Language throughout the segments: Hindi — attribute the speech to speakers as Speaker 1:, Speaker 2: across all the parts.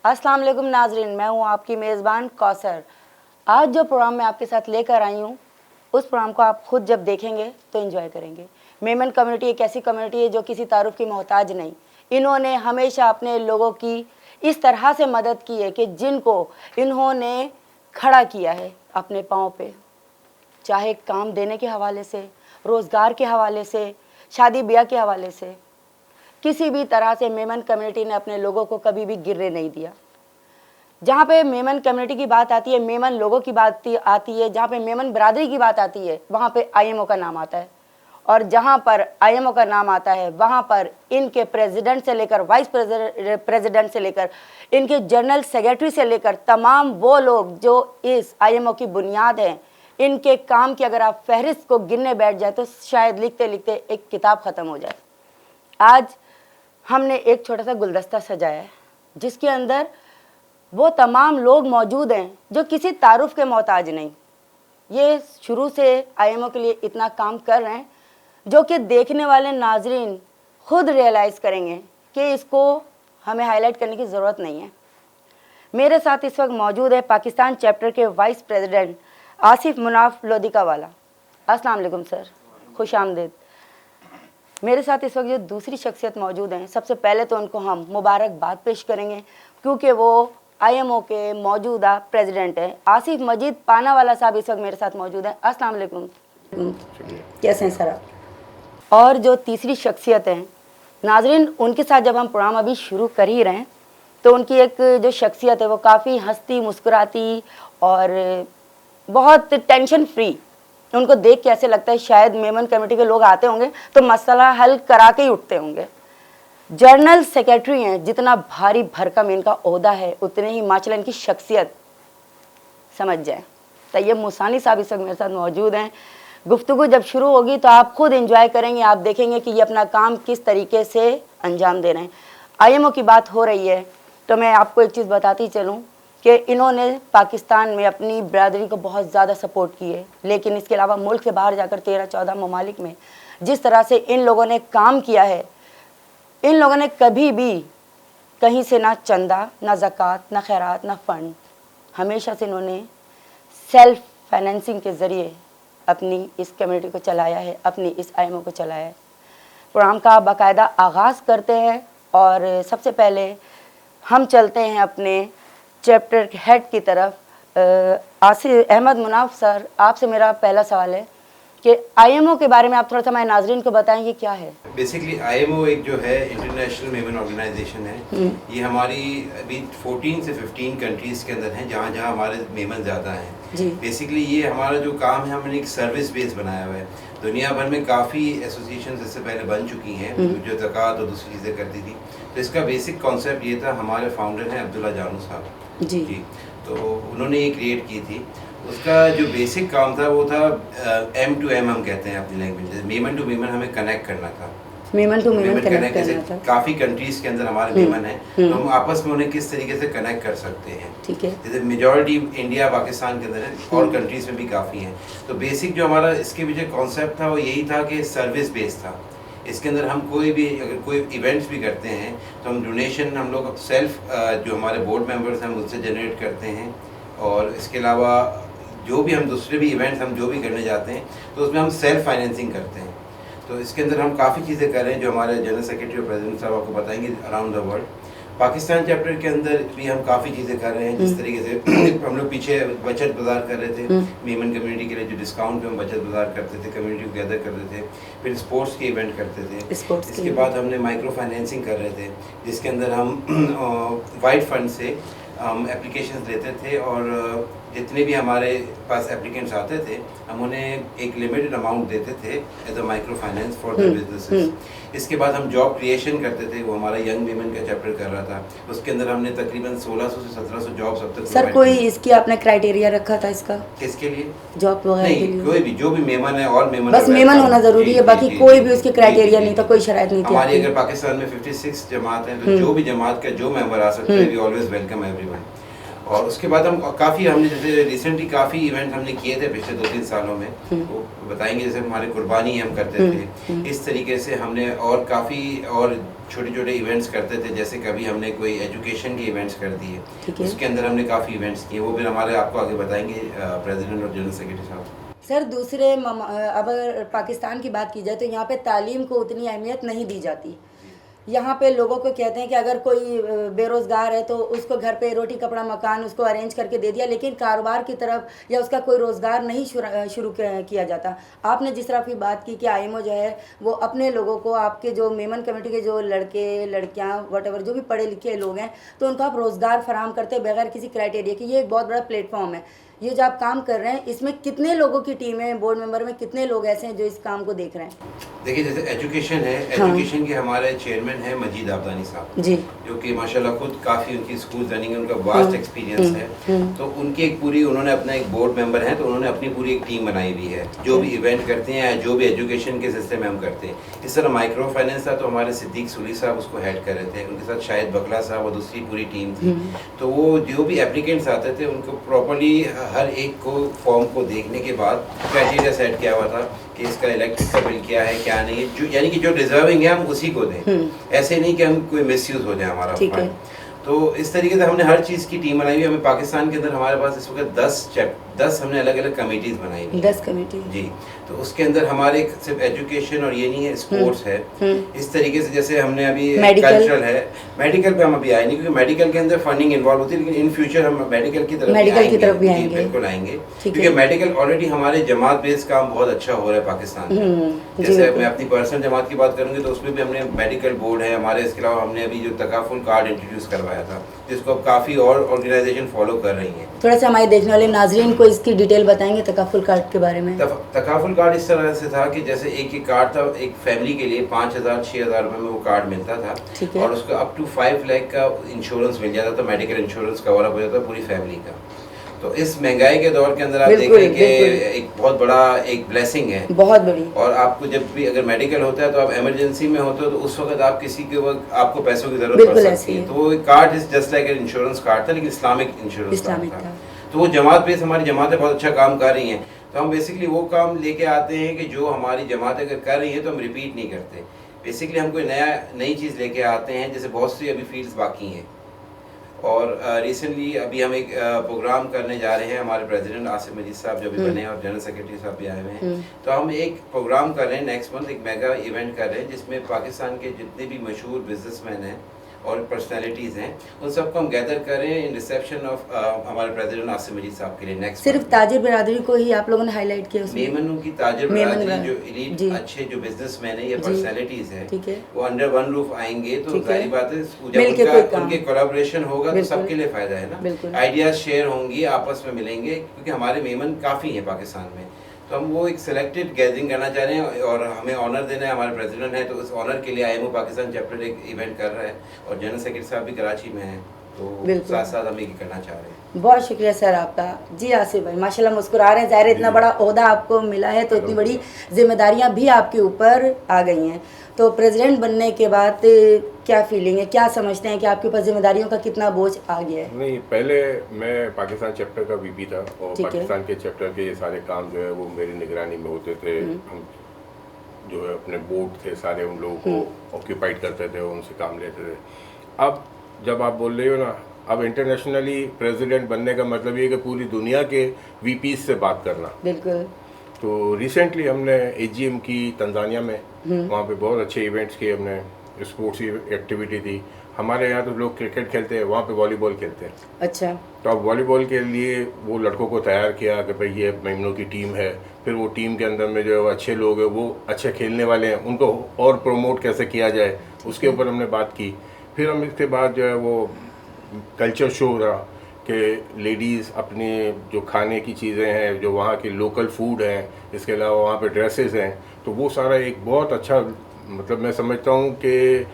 Speaker 1: अस्सलाम वालेकुम नाजरीन, मैं हूं आपकी मेज़बान कौसर। आज जो प्रोग्राम मैं आपके साथ लेकर आई हूं, उस प्रोग्राम को आप खुद जब देखेंगे तो एंजॉय करेंगे। मेमन कम्युनिटी एक ऐसी कम्युनिटी है जो किसी तारुफ की मोहताज नहीं। इन्होंने हमेशा अपने लोगों की इस तरह से मदद की है कि जिनको इन्होंने खड़ा किया है अपने पाँव पे, चाहे काम देने के हवाले से, रोज़गार के हवाले से, शादी ब्याह के हवाले से, किसी भी तरह से मेमन कम्युनिटी ने अपने लोगों को कभी भी गिरने नहीं दिया। जहाँ पे मेमन कम्युनिटी की बात आती है, मेमन लोगों की बात आती है, जहाँ पे मेमन बरादरी की बात आती है, वहाँ पे आईएमओ का नाम आता है। और जहाँ पर आईएमओ का नाम आता है, वहाँ पर इनके प्रेसिडेंट से लेकर वाइस प्रेसिडेंट से लेकर इनके जनरल सेक्रेटरी से लेकर तमाम वो लोग जो इस आईएमओ की बुनियाद हैं, इनके काम की अगर आप फहरिस्त को गिनने बैठ जाए तो शायद लिखते लिखते एक किताब ख़त्म हो जाए। आज हमने एक छोटा सा गुलदस्ता सजाया है जिसके अंदर वो तमाम लोग मौजूद हैं जो किसी तारुफ के मोहताज नहीं। ये शुरू से आईएमओ के लिए इतना काम कर रहे हैं जो कि देखने वाले नाजरीन खुद रियलाइज़ करेंगे कि इसको हमें हाईलाइट करने की ज़रूरत नहीं है। मेरे साथ इस वक्त मौजूद है पाकिस्तान चैप्टर के वाइस प्रेसिडेंट आसिफ मुनाफ लोधिकावाला। अस्सलाम वालेकुम सर, खुश आमदीद। मेरे साथ इस वक्त जो दूसरी शख्सियत मौजूद हैं, सबसे पहले तो उनको हम मुबारकबाद पेश करेंगे क्योंकि वो आईएमओ के मौजूदा प्रेसिडेंट हैं। आसिफ मजीद पानावाला साहब इस वक्त मेरे साथ मौजूद हैं। अस्सलाम वालेकुम, कैसे हैं सर आप? और जो तीसरी शख्सियत हैं नाजरीन, उनके साथ जब हम प्रोग्राम अभी शुरू कर ही रहे हैं तो उनकी एक जो शख्सियत है वो काफ़ी हंसती मुस्कुराती और बहुत टेंशन फ्री। उनको देख के ऐसे लगता है शायद मेमन कमेटी के लोग आते होंगे तो मसला हल करा के ही उठते होंगे। जनरल सेक्रेटरी हैं, जितना भारी भरकम इनका ओहदा है उतने ही माशाल्लाह इनकी शख्सियत, समझ जाए। तैयब मुसानी साहब इस वक्त मेरे साथ मौजूद हैं। गुफ्तगू जब शुरू होगी तो आप खुद एंजॉय करेंगे, आप देखेंगे कि ये अपना काम किस तरीके से अंजाम दे रहे हैं। आईएमओ की बात हो रही है तो मैं आपको एक चीज़ बताती चलूँ कि इन्होंने पाकिस्तान में अपनी बरादरी को बहुत ज़्यादा सपोर्ट की है, लेकिन इसके अलावा मुल्क से बाहर जाकर 13-14 ममालिक में जिस तरह से इन लोगों ने काम किया है, इन लोगों ने कभी भी कहीं से ना चंदा, ना ज़कात, ना खैरात, ना फ़ंड, हमेशा से इन्होंने सेल्फ फाइनेंसिंग के ज़रिए अपनी इस कम्युनिटी को चलाया है, अपनी इस आईएमओ को चलाया है। प्रोग्राम का बाकायदा आगाज़ करते हैं और सबसे पहले हम चलते हैं अपने चैप्टर हेड की तरफ। आसिफ अहमद मुनाफ सर, आपसे मेरा पहला सवाल है कि आईएमओ के बारे में आप थोड़ा सा हमारे नाजरीन को बताएं ये क्या है।
Speaker 2: बेसिकली आईएमओ एक जो है इंटरनेशनल मेमन ऑर्गेनाइजेशन है। ये हमारी अभी 14 से 15 कंट्रीज़ के अंदर हैं जहाँ जहाँ हमारे मेमन ज़्यादा हैं। बेसिकली ये हमारा जो काम है, हमने एक सर्विस बेस बनाया हुआ है। दुनिया भर में काफ़ी एसोसिएशन इससे पहले बन चुकी हैं जो ज़कात और दूसरी चीज़ें करती थी। तो इसका बेसिक कॉन्सेप्ट ये था, हमारे फाउंडर हैं अब्दुल्ला जानू साहब जी, तो उन्होंने ये क्रिएट की थी। उसका जो बेसिक काम था वो था M2M हम कहते हैं अपनी लैंग्वेज, मेमन टू मेमन हमें कनेक्ट करना था। मेमन टू मेमन कनेक्ट करना था। काफ़ी कंट्रीज़ के अंदर हमारे मेमन हैं, तो हम आपस में उन्हें किस तरीके से कनेक्ट कर सकते हैं। ठीक है, जैसे मेजॉरिटी इंडिया पाकिस्तान के अंदर है और कंट्रीज़ में भी काफ़ी हैं। तो बेसिक जो हमारा इसके पीछे कॉन्सेप्ट था वो यही था कि सर्विस बेस्ड था। इसके अंदर हम कोई भी अगर कोई इवेंट्स भी करते हैं तो हम डोनेशन हम लोग सेल्फ जो हमारे बोर्ड मेंबर्स हैं उनसे जनरेट करते हैं, और इसके अलावा जो भी हम दूसरे भी इवेंट्स हम जो भी करने जाते हैं तो उसमें हम सेल्फ फाइनेंसिंग करते हैं। तो इसके अंदर हम काफ़ी चीज़ें कर रहे हैं जो हमारे जनरल सेक्रेटरी और प्रेसिडेंट साहब आपको बताएंगे around the world. Pakistan chapter के अंदर भी हम काफ़ी चीज़ें कर रहे हैं, जिस तरीके से हम लोग पीछे बचत बाजार कर रहे थे मेमन कम्युनिटी के लिए, जो डिस्काउंट पे हम बचत बाजार करते थे, कम्युनिटी को गैदर करते थे, फिर स्पोर्ट्स के इवेंट करते थे। इसके बाद हमने माइक्रो फाइनेंसिंग कर रहे थे जिसके अंदर हम वाइट फंड से हम एप्लीकेशंस लेते थे और जितने भी हमारे पास एप्लीकेंट्स आते थे हम उन्हें एक लिमिटेड अमाउंट देते थे as a micro finance for the businesses. इसके बाद हम जॉब क्रिएशन करते थे, वो हमारा यंग वीमेन का चैप्टर कर रहा था। उसके अंदर हमने तकरीबन 1600 से 1700 जॉब्स अब तक।
Speaker 1: सर कोई इसकी आपने क्राइटेरिया रखा था इसका?
Speaker 2: किसके लिए?
Speaker 1: जॉब वगैरह के लिए?
Speaker 2: कोई भी जो भी मेमन है, और मेमन
Speaker 1: बस मेमन होना जरूरी है, बाकी कोई भी उसके क्राइटेरिया नहीं था, कोई शराइत नहीं थी।
Speaker 2: हमारी अगर पाकिस्तान में 56 जमात हैं तो जो भी जमात का जो मेंबर आ सकता है, वी ऑलवेज वेलकम एवरीवन। और उसके बाद हम काफ़ी हमने जैसे रिसेंटली काफ़ी इवेंट हमने किए थे पिछले 2-3 सालों में, वो बताएंगे। जैसे हमारे कुर्बानी हम करते थे, इस तरीके से हमने और काफ़ी और छोटे छोटे इवेंट्स करते थे। जैसे कभी हमने कोई एजुकेशन के इवेंट्स कर दिए, उसके अंदर हमने काफ़ी इवेंट्स किए, वो फिर हमारे आपको आगे बताएंगे प्रेसिडेंट और जनरल सेक्रेटरी साहब।
Speaker 1: सर दूसरे अगर पाकिस्तान की बात की जाए तो यहाँ पे तालीम को उतनी अहमियत नहीं दी जाती। यहाँ पे लोगों को कहते हैं कि अगर कोई बेरोज़गार है तो उसको घर पे रोटी कपड़ा मकान उसको अरेंज करके दे दिया, लेकिन कारोबार की तरफ या उसका कोई रोज़गार नहीं शुरू किया जाता। आपने जिस तरह की बात की कि आईएमओ जो है वो अपने लोगों को, आपके जो मेमन कमेटी के जो लड़के लड़कियाँ वटेवर जो भी पढ़े लिखे लोग हैं, तो उनको आप रोज़गार फराहम करते हैं बगैर किसी क्राइटेरिया के। ये एक बहुत बड़ा प्लेटफॉर्म है। ये जो आप काम कर रहे हैं इसमें कितने लोगों की टीम है, बोर्ड मेंबर में कितने लोग ऐसे हैं जो इस काम को देख रहे हैं?
Speaker 2: देखिए जैसे एजुकेशन है,
Speaker 1: हाँ।
Speaker 2: एजुकेशन के हमारे चेयरमैन है मजीद आबदानी साहब
Speaker 1: जी,
Speaker 2: जो कि माशाल्लाह खुद काफ़ी उनकी स्कूल रनिंग है, उनका वास्ट एक्सपीरियंस है। तो उनकी एक पूरी, उन्होंने अपना एक बोर्ड मेंबर है, तो उन्होंने अपनी पूरी एक टीम बनाई हुई है जो भी इवेंट करते हैं, जो भी एजुकेशन के सिलसिले में हम करते हैं। इस तरह माइक्रो फाइनेंस था तो हमारे सिद्दीक सुली साहब उसको हेड कर रहे थे, उनके साथ शाहिद बकला साहब और दूसरी पूरी टीम थी। तो वो जो भी एप्लीकेंट्स आते थे उनको प्रॉपरली हर एक को फॉर्म को देखने के बाद क्राइटेरिया सेट किया हुआ था कि इसका इलेक्ट्रिक का बिल क्या है क्या नहीं है, जो यानी कि जो डिजर्विंग है हम उसी को दें, ऐसे नहीं कि हम कोई मिसयूज हो जाए हमारा फंड। तो इस तरीके से हमने हर चीज़ की टीम बनाई हुई है। हमें पाकिस्तान के अंदर हमारे पास इस वक्त 10 हमने अलग अलग कमेटीज बनाई हुई
Speaker 1: 10 कमेटी
Speaker 2: जी। तो उसके अंदर हमारे सिर्फ एजुकेशन और ये नहीं है, स्पोर्ट्स है। इस तरीके से जैसे हमने अभी कल्चरल है, मेडिकल पे हम अभी आए नहीं क्योंकि मेडिकल के अंदर फंडिंग इन्वॉल्व होती है, लेकिन इन फ्यूचर हम मेडिकल की तरफ भी आएंगे, बिल्कुल आएंगे, क्योंकि मेडिकल ऑलरेडी हमारे जमात बेस्ड काम बहुत अच्छा हो रहा है पाकिस्तान में। जैसे मैं अपनी पर्सनल जमात की बात करूंगी तो उसमें भी हमने मेडिकल बोर्ड है हमारे। इसके अलावा हमने अभी जो तकाफुल कार्ड इंट्रोड्यूस करवाया था जिसको अब काफ़ी और ऑर्गेनाइजेशन फॉलो कर रही हैं।
Speaker 1: थोड़ा सा हमारे देखने वाले नाजरीन को इसकी डिटेल बताएंगे तकाफुल कार्ड के बारे में?
Speaker 2: तकाफुल कार्ड इस तरह से था कि जैसे एक कार्ड था, एक फैमिली के लिए 5,000-6,000 रुपए में वो कार्ड मिलता था और उसका अप टू 5 लाख का इंश्योरेंस मिल जाता था, मेडिकल इंश्योरेंस कवर अप हो जाता था पूरी फैमिली का। तो इस महंगाई के दौर के अंदर आप देख रहे हैं कि एक बहुत बड़ा एक ब्लेसिंग है, बहुत बड़ी। और आपको जब भी अगर मेडिकल होता है तो आप इमरजेंसी में होते हो तो उस वक्त आप किसी के वक्त आपको पैसों की जरूरत पड़ सकती है। तो वो card is just like an insurance card था, लेकिन इस्लामिक इंश्योरेंस कार्ड था। तो वो जमात बेस हमारी जमातें बहुत अच्छा काम कर रही हैं। तो हम बेसिकली वो काम लेके आते हैं कि जो हमारी जमातें अगर कर रही हैं तो हम रिपीट नहीं करते। बेसिकली हम कोई नई चीज़ लेके आते हैं, जैसे बहुत सी अभी फील्ड्स बाकी हैं। और रिसेंटली अभी हम एक प्रोग्राम करने जा रहे हैं, हमारे प्रेसिडेंट आसिफ मजीद साहब जो भी बने हैं और जनरल सेक्रेटरी साहब भी आए हुए हैं। तो हम एक प्रोग्राम कर रहे हैं नेक्स्ट मंथ, एक मेगा इवेंट कर रहे हैं जिसमें पाकिस्तान के जितने भी मशहूर बिजनेसमैन हैं और पर्सनालिटीज़ हैं उन सबको हम गैदर कर रहे हैं इन रिसेप्शन ऑफ हमारे प्रेसिडेंट आसिफ मजीद साहब के लिए नेक्स्ट।
Speaker 1: सिर्फ ताजिर बिरादरी को ही आप लोगों ने हाईलाइट किया उसमें? मेमनों
Speaker 2: की ताजिर बिरादरी जो एलीट अच्छे जो बिजनेसमैन है या पर्सनालिटीज़ है वो अंडर वन रूफ आएंगे, तो जाहिर बात है जब उनके कोलैबोरेशन होगा तो सबके लिए फायदा है ना, आइडियाज शेयर होंगी, आपस में मिलेंगे, क्योंकि हमारे मेमन काफ़ी हैं पाकिस्तान में। तो हम वो एक सिलेक्टेड गैदरिंग करना चाह रहे हैं और हमें ऑनर देना है, हमारे प्रेसिडेंट है तो उस ऑनर के लिए आईएमओ पाकिस्तान चैप्टर एक इवेंट कर रहा है और जनरल सेक्रेटरी साहब भी कराची में हैं, तो साथ साथ हम ये करना चाह रहे हैं।
Speaker 1: बहुत शुक्रिया सर आपका। जी आसिफ भाई माशाल्लाह मुस्कुरा रहे हैं, ज़ाहिर इतना बड़ा ओहदा आपको मिला है तो इतनी बड़ी जिम्मेदारियां भी आपके ऊपर आ गई हैं। तो प्रेसिडेंट बनने के बाद क्या फीलिंग है, क्या समझते हैं कि आपके ऊपर जिम्मेदारियों का कितना बोझ आ गया है?
Speaker 3: नहीं, पहले मैं पाकिस्तान चैप्टर का वीपी था और पाकिस्तान के चैप्टर के ये सारे काम जो है वो मेरी निगरानी में होते थे। हम जो है अपने बोर्ड थे सारे उन लोगों को ऑक्यूपाइड करते थे, उनसे काम लेते थे। अब जब आप बोल रहे हो ना, अब इंटरनेशनली प्रेसिडेंट बनने का मतलब ये है कि पूरी दुनिया के वीपीज से बात करना।
Speaker 1: बिल्कुल।
Speaker 3: तो रिसेंटली हमने एजीएम की तंजानिया में, वहाँ पे बहुत अच्छे इवेंट्स किए हमने, स्पोर्ट्स एक्टिविटी थी। हमारे यहाँ तो लोग क्रिकेट खेलते हैं, वहाँ पे वॉलीबॉल खेलते हैं।
Speaker 1: अच्छा।
Speaker 3: तो अब वॉलीबॉल के लिए वो लड़कों को तैयार किया कि भाई ये मेमनों की टीम है, फिर वो टीम के अंदर में जो है अच्छे लोग हैं, वो अच्छे खेलने वाले हैं, उनको और प्रमोट कैसे किया जाए उसके ऊपर हमने बात की। फिर हम इसके बाद जो है वो कल्चर शो रहा कि लेडीज़ अपने जो खाने की चीज़ें हैं, जो वहाँ की लोकल फूड हैं, इसके अलावा वहाँ पे ड्रेसेस हैं, तो वो सारा एक बहुत अच्छा, मतलब मैं समझता हूँ कि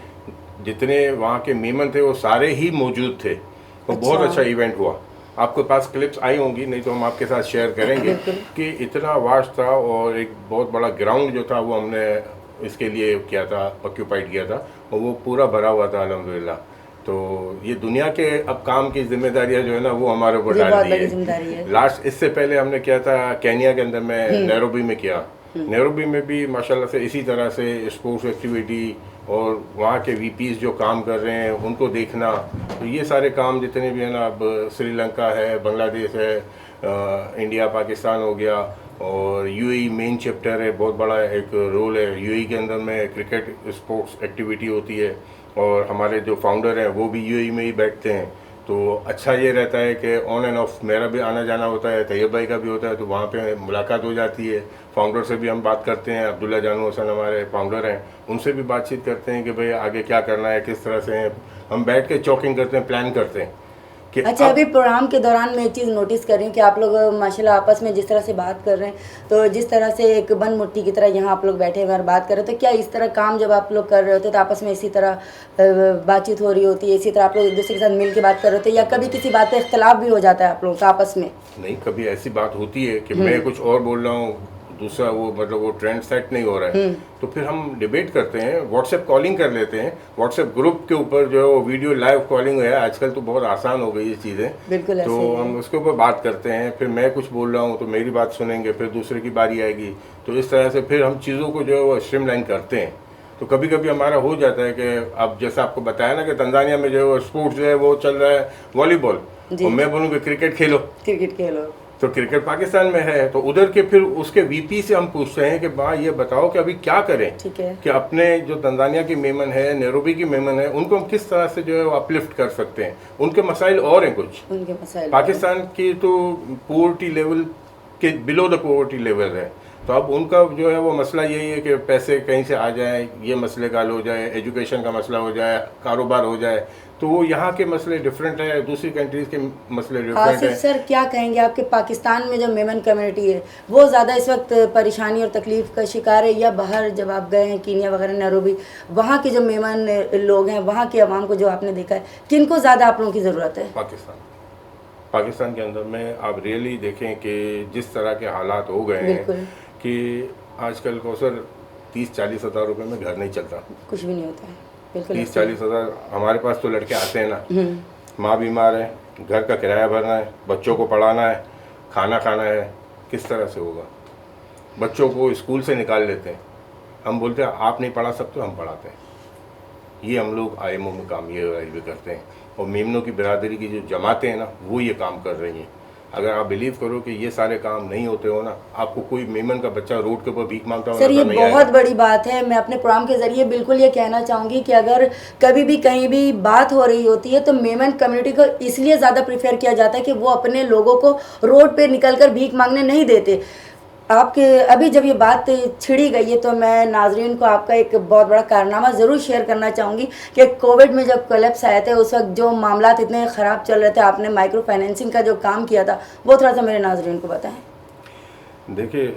Speaker 3: जितने वहाँ के मेमन थे वो सारे ही मौजूद थे। तो बहुत अच्छा इवेंट हुआ। आपके पास क्लिप्स आई होंगी, नहीं तो हम आपके साथ शेयर करेंगे कि इतना वास्ट था और एक बहुत बड़ा ग्राउंड जो था वो हमने इसके लिए किया था, ऑक्यूपाइड किया था और वो पूरा भरा हुआ था अल्हम्दुलिल्लाह। तो ये दुनिया के अब काम की जिम्मेदारियां जो है ना वो हमारे ऊपर
Speaker 1: ये
Speaker 3: डाल
Speaker 1: बहुत
Speaker 3: दी
Speaker 1: बड़ी
Speaker 3: है।
Speaker 1: जिम्मेदारी है।
Speaker 3: लास्ट इससे पहले हमने किया था केनिया के अंदर में, नैरोबी में किया। नैरोबी में भी माशाल्लाह से इसी तरह से स्पोर्ट्स एक्टिविटी और वहाँ के वीपीज जो काम कर रहे हैं उनको देखना, तो ये सारे काम जितने भी हैं ना, अब श्रीलंका है, बांग्लादेश है, इंडिया पाकिस्तान हो गया, और यूएई मेन चैप्टर है, बहुत बड़ा एक रोल है यूएई के अंदर में, क्रिकेट स्पोर्ट्स एक्टिविटी होती है, और हमारे जो फाउंडर हैं वो भी यूएई में ही बैठते हैं। तो अच्छा ये रहता है कि ऑन एंड ऑफ मेरा भी आना जाना होता है, तैयब भाई का भी होता है, तो वहाँ पे मुलाकात हो जाती है। फाउंडर से भी हम बात करते हैं, अब्दुल्ला जानू हसन हमारे फाउंडर हैं, उनसे भी बातचीत करते हैं कि भाई आगे क्या करना है, किस तरह से हैं। हम बैठ के चॉकिंग करते हैं, प्लान करते हैं कि
Speaker 1: अच्छा, अभी प्रोग्राम के दौरान मैं एक चीज़ नोटिस कर रही हूँ कि आप लोग माशाल्लाह आपस में जिस तरह से बात कर रहे हैं, तो जिस तरह से एक बन मुट्ठी की तरह यहाँ आप लोग बैठे हुए और बात कर रहे हो, तो क्या इस तरह काम जब आप लोग कर रहे होते तो आपस में इसी तरह बातचीत हो रही होती है, इसी तरह आप लोग एक दूसरे के साथ मिल के बात कर रहे होते, या कभी किसी बात पे इख्तलाफ भी हो जाता है आप लोगों का आपस में?
Speaker 3: नहीं, कभी ऐसी बात होती है कि मैं कुछ और बोल रहा हूँ, दूसरा वो मतलब वो ट्रेंड सेट नहीं हो रहा है, तो फिर हम डिबेट करते हैं, व्हाट्सएप कॉलिंग कर लेते हैं, व्हाट्सएप ग्रुप के ऊपर जो है वो वीडियो लाइव कॉलिंग है, आजकल तो बहुत आसान हो गई ये चीज़ें,
Speaker 1: बिल्कुल ऐसे
Speaker 3: तो
Speaker 1: ही है।
Speaker 3: हम उसके ऊपर बात करते हैं। फिर मैं कुछ बोल रहा हूँ तो मेरी बात सुनेंगे, फिर दूसरे की बारी आएगी, तो इस तरह से फिर हम चीज़ों को जो है वो स्ट्रीमलाइन करते हैं। तो कभी कभी हमारा हो जाता है कि अब जैसे आपको बताया ना कि तंजानिया में जो है वो स्पोर्ट्स जो है वो चल रहा है वॉलीबॉल, और मैं बोलूँ कि क्रिकेट खेलो,
Speaker 1: क्रिकेट खेलो,
Speaker 3: तो क्रिकेट पाकिस्तान में है, तो उधर के फिर उसके वीपी से हम पूछते हैं कि भाई ये बताओ कि अभी क्या करें,
Speaker 1: ठीक है,
Speaker 3: कि अपने जो तंजानिया की मेमन है, नैरोबी की मेमन है, उनको हम किस तरह से जो है वो अपलिफ्ट कर सकते हैं। उनके मसाइल और हैं कुछ,
Speaker 1: उनके मसाइल
Speaker 3: पाकिस्तान की तो पोवर्टी लेवल के बिलो द पोवर्टी लेवल है, तो अब उनका जो है वो मसला यही है कि पैसे कहीं से आ जाए, ये मसले का हल हो जाए, एजुकेशन का मसला हो जाए, कारोबार हो जाए, तो वो यहाँ के मसले डिफरेंट है, दूसरी कंट्रीज के मसले डिफरेंट
Speaker 1: आसिफ
Speaker 3: है।
Speaker 1: सर, क्या कहेंगे आपके पाकिस्तान में जो मेमन कम्युनिटी है वो ज़्यादा इस वक्त परेशानी और तकलीफ का शिकार है, या बाहर जब आप गए हैं कीनिया वगैरह, नैरोबी, वहाँ के जो मेमन लोग हैं, वहाँ के अवाम को जो आपने देखा है, किनको ज़्यादा आप लोगों की ज़रूरत है?
Speaker 3: पाकिस्तान के अंदर में आप रियली देखें कि जिस तरह के हालात हो गए हैं कि आजकल को सर 30-40 हज़ार रुपये में घर नहीं चलता,
Speaker 1: कुछ भी नहीं होता है, बिल्कुल
Speaker 3: 30-40 हज़ार। हमारे पास तो लड़के आते हैं ना, माँ बीमार है, घर का किराया भरना है, बच्चों को पढ़ाना है, खाना खाना है, किस तरह से होगा? बच्चों को स्कूल से निकाल लेते हैं, हम बोलते हैं आप नहीं पढ़ा सकते, हम पढ़ाते हैं। ये हम लोग IMO में काम ये करते हैं, और मेमनों की बिरादरी की जो जमातें हैं ना वो ये काम कर रही हैं। अगर आप बिलीव करो कि ये सारे काम नहीं होते हो ना, आपको कोई मेमन का बच्चा रोड के ऊपर भीख मांगता हो
Speaker 1: सर, ये बहुत बड़ी बात है। मैं अपने प्रोग्राम के जरिए बिल्कुल ये कहना चाहूँगी कि अगर कभी भी कहीं भी बात हो रही होती है तो मेमन कम्युनिटी को इसलिए ज़्यादा प्रेफर किया जाता है कि वो अपने लोगों को रोड पे निकलकर भीख मांगने नहीं देते। आपके अभी जब ये बात छिड़ी गई है तो मैं नाजरीन को आपका एक बहुत बड़ा कारनामा ज़रूर शेयर करना चाहूँगी कि कोविड में जब कोलैप्स आए थे उस वक्त जो मामलात इतने ख़राब चल रहे थे, आपने माइक्रो फाइनेंसिंग का जो काम किया था वो थोड़ा सा मेरे नाजरीन को बताएं।
Speaker 3: देखिए,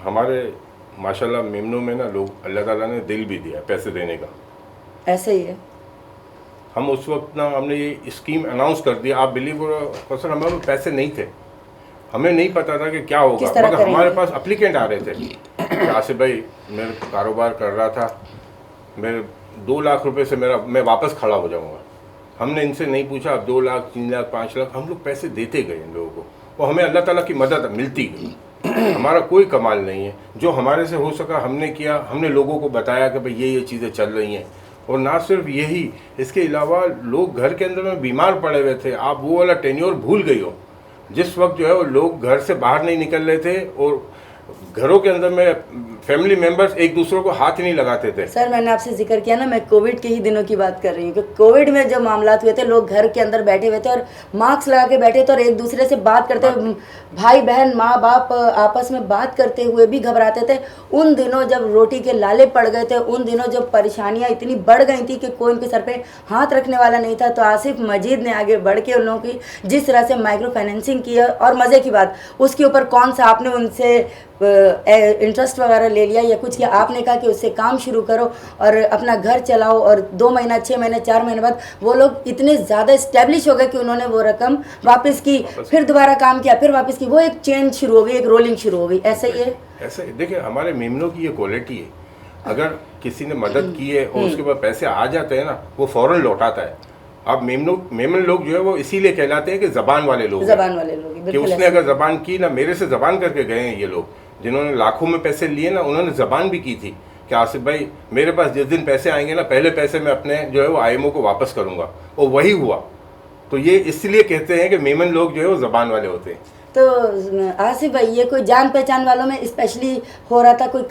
Speaker 3: हमारे माशाल्लाह मेमनों में ना लोग, अल्लाह ताला ने दिल भी दिया पैसे देने का,
Speaker 1: ऐसे ही है।
Speaker 3: हम उस वक्त ना हमने ये स्कीम अनाउंस कर दिया, आप बिलीव करो सर, हमारे पास पैसे नहीं थे, हमें नहीं पता था कि क्या होगा, मगर हमारे पास एप्लीकेंट आ रहे थे कि आसिफ भाई मैं कारोबार कर रहा था, मेरे 2 लाख रुपए से मैं वापस खड़ा हो जाऊंगा। हमने इनसे नहीं पूछा, अब 2 लाख 3 लाख 5 लाख हम लोग पैसे देते गए इन लोगों को, और हमें अल्लाह ताला की मदद मिलती गई। हमारा कोई कमाल नहीं है, जो हमारे से हो सका हमने किया, हमने लोगों को बताया कि भाई ये चीज़ें चल रही हैं। और ना सिर्फ यही, इसके अलावा लोग घर के अंदर में बीमार पड़े हुए थे, आप वो वाला टेन्योर भूल गई हो जिस वक्त जो है वो लोग घर से बाहर नहीं निकल रहे थे, और घरों के अंदर में फैमिली मेंबर्स एक दूसरों को हाथ ही नहीं लगाते थे।
Speaker 1: सर, मैंने आपसे जिक्र किया ना, मैं कोविड के ही दिनों की बात कर रही हूँ कि कोविड में जब मामला हुए थे, लोग घर के अंदर बैठे हुए थे और मास्क लगा के बैठे थे और एक दूसरे से बात करते हुए, भाई बहन माँ बाप आपस में बात करते हुए भी घबराते थे। उन दिनों जब रोटी के लाले पड़ गए थे, उन दिनों जब परेशानियाँ इतनी बढ़ गई थी कि कोई उनके सर पे हाथ रखने वाला नहीं था, तो आसिफ मजीद ने आगे बढ़ के उन लोगों की जिस तरह से माइक्रो फाइनेंसिंग की है, और मज़े की बात उसके ऊपर कौन सा आपने उनसे इंटरेस्ट वगैरह ले लिया या कुछ किया, आपने कहा कि उससे काम शुरू करो और अपना घर चलाओ, और 2 महीना 6 महीने 4 महीने बाद वो लोग इतने ज़्यादा इस्टेब्लिश हो गए कि उन्होंने वो रकम वापस की, फिर दोबारा काम किया, फिर वापस की, वो एक चेन शुरू हो गई, एक रोलिंग शुरू हो गई। ऐसा ही है।
Speaker 3: ऐसे देखिए, हमारे मेमनों की ये क्वालिटी है, अगर किसी ने मदद की है और उसके बाद पैसे आ जाते हैं ना, वो फ़ौरन लौटाता है। अब मेमन लोग जो है वो इसीलिए कहलाते हैं कि जबान वाले लोग हैं।
Speaker 1: जबान वाले लोग
Speaker 3: कि
Speaker 1: बिल्कुल
Speaker 3: उसने
Speaker 1: ऐसे।
Speaker 3: अगर जबान की ना, मेरे से जबान करके गए हैं ये लोग जिन्होंने लाखों में पैसे लिए ना, उन्होंने जबान भी की थी कि आसिफ भाई मेरे पास जिस दिन पैसे आएंगे ना, पहले पैसे मैं अपने जो है वो IMO को वापस करूंगा, और वही हुआ। तो ये इसलिए कहते हैं कि मेमन लोग जो है वो जबान वाले होते हैं।
Speaker 1: तो आसिफ भाई, ये कोई जान पहचान वालों में स्पेशली हो रहा था, कोई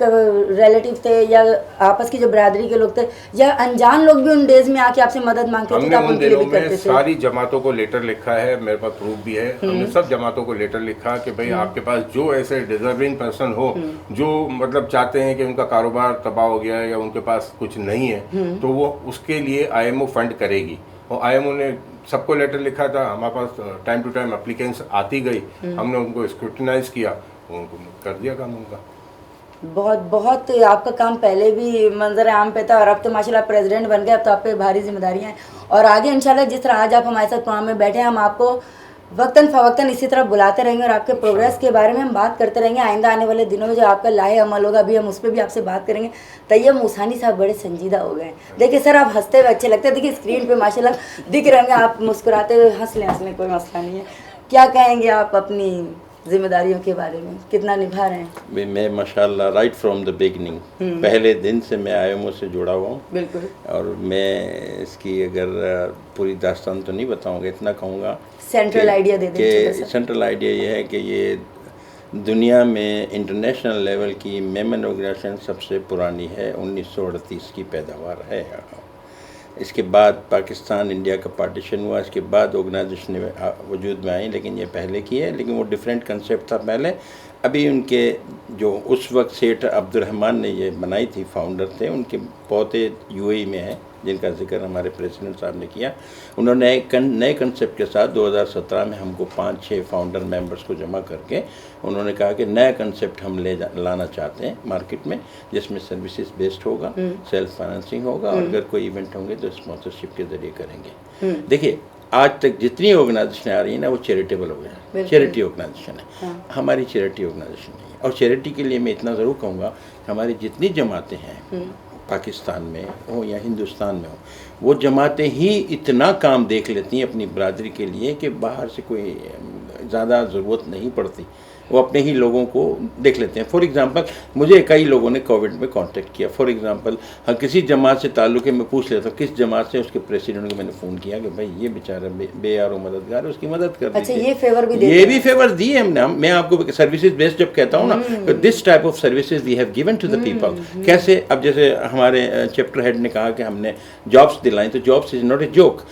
Speaker 1: रिलेटिव थे या आपस की जो बरादरी के लोग थे, या अनजान लोग भी उन डेज में आके आपसे मदद मांगते थे?
Speaker 3: हमने
Speaker 1: आप
Speaker 3: उन
Speaker 1: उनके लिए
Speaker 3: दिनों
Speaker 1: भी
Speaker 3: में
Speaker 1: करते थे?
Speaker 3: सारी जमातों को लेटर लिखा है, मेरे पास प्रूफ भी है। हमने सब जमातों को लेटर लिखा कि भाई आपके पास जो ऐसे डिजर्विंग पर्सन हो, जो मतलब चाहते हैं कि उनका कारोबार तबाह हो गया है या उनके पास कुछ नहीं है, तो वो उसके लिए IMO फंड करेगी। और IMO ने सबको लेटर लिखा था, हमारे पास टाइम टू टाइम एप्लीकेंट्स आती गई, हमने उनको स्क्रूटनाइज किया, उनको कर दिया काम उनका।
Speaker 1: बहुत बहुत आपका काम पहले भी मंजर आम पे था, और अब तो माशाल्लाह प्रेसिडेंट बन गए, अब तो आप पे भारी जिम्मेदारियां हैं। और आगे इंशाल्लाह जिस तरह आज आप हमारे साथ प्रोग्राम में बैठे हैं, हम आपको वक्तन फ़वक्तन इसी तरह बुलाते रहेंगे और आपके प्रोग्रेस के बारे में हम बात करते रहेंगे। आइंदा आने वाले दिनों में जो आपका लाहे अमल होगा, अभी हम उस पर भी आपसे बात करेंगे। तैयब मूसानी साहब बड़े संजीदा हो गए। देखिए सर, आप हंसते हुए अच्छे लगते हैं, देखिए स्क्रीन पे माशाल्लाह दिख रहे होंगे, आप मुस्कुराते हुए हंस लें, कोई मसला नहीं है। क्या कहेंगे आप अपनी जिम्मेदारियों के बारे में, कितना निभा रहे हैं?
Speaker 4: मैं माशाल्लाह राइट फ्रॉम द बिगनिंग, पहले दिन से मैं IMO से जुड़ा हुआ हूँ।
Speaker 1: बिल्कुल।
Speaker 4: और मैं इसकी अगर पूरी दास्तान तो नहीं बताऊँगा, इतना कहूँगा
Speaker 1: सेंट्रल आइडिया दे दें।
Speaker 4: सेंट्रल आइडिया ये है कि ये दुनिया में इंटरनेशनल लेवल की मेमन ऑर्गेनाइजेशन सबसे पुरानी है, 1938 की पैदावार है। इसके बाद पाकिस्तान इंडिया का पार्टीशन हुआ, इसके बाद ऑर्गेनाइजेशन वजूद में आई, लेकिन ये पहले की है, लेकिन वो डिफरेंट कंसेप्ट था पहले। अभी उनके जो उस वक्त सेठ अब्दुर्रहमान ने ये बनाई थी, फाउंडर थे, उनके पोते UAE में हैं, जिनका जिक्र हमारे प्रेसिडेंट साहब ने किया। उन्होंने एक नए कंसेप्ट के साथ 2017 में हमको 5-6 फाउंडर मेंबर्स को जमा करके उन्होंने कहा कि नया कंसेप्ट हम लाना चाहते हैं मार्केट में, जिसमें सर्विसेज बेस्ड होगा, सेल्फ फाइनेंसिंग होगा, और अगर कोई इवेंट होंगे तो स्पॉन्सरशिप के जरिए करेंगे। देखिए, आज तक जितनी ऑर्गेनाइजेशन आ रही है ना, वो चैरिटेबल ऑर्गेनाइजेशन, चैरिटी ऑर्गेनाइजेशन है। हमारी चैरिटी ऑर्गेनाइजेशन नहीं है। और चैरिटी के लिए मैं इतना ज़रूर कहूँगा, हमारी जितनी जमातें हैं पाकिस्तान में हो या हिंदुस्तान में हो, वो जमातें ही इतना काम देख लेती हैं अपनी बरादरी के लिए कि बाहर से कोई ज़्यादा ज़रूरत नहीं पड़ती, वो अपने ही लोगों को देख लेते हैं। फॉर एग्ज़ाम्पल, मुझे कई लोगों ने कोविड में कांटेक्ट किया। फॉर एग्ज़ाम्पल, हाँ, किसी जमात से ताल्लुक़ है, मैं पूछ लेता हूँ किस जमात से, उसके प्रेसिडेंट को मैंने फ़ोन किया कि भाई ये बेचारा बेयारो मददगार है, उसकी मदद कर दीजिए।
Speaker 1: अच्छा, ये फेवर भी देते
Speaker 4: ये भी फेवर दिए हमने। मैं आपको सर्विसेज बेस्ड जब कहता हूँ ना, this type of services we have given to the people. कैसे? अब जैसे हमारे चैप्टर हेड ने कहा कि हमने जॉब्स दिलाई, तो jobs is not a joke.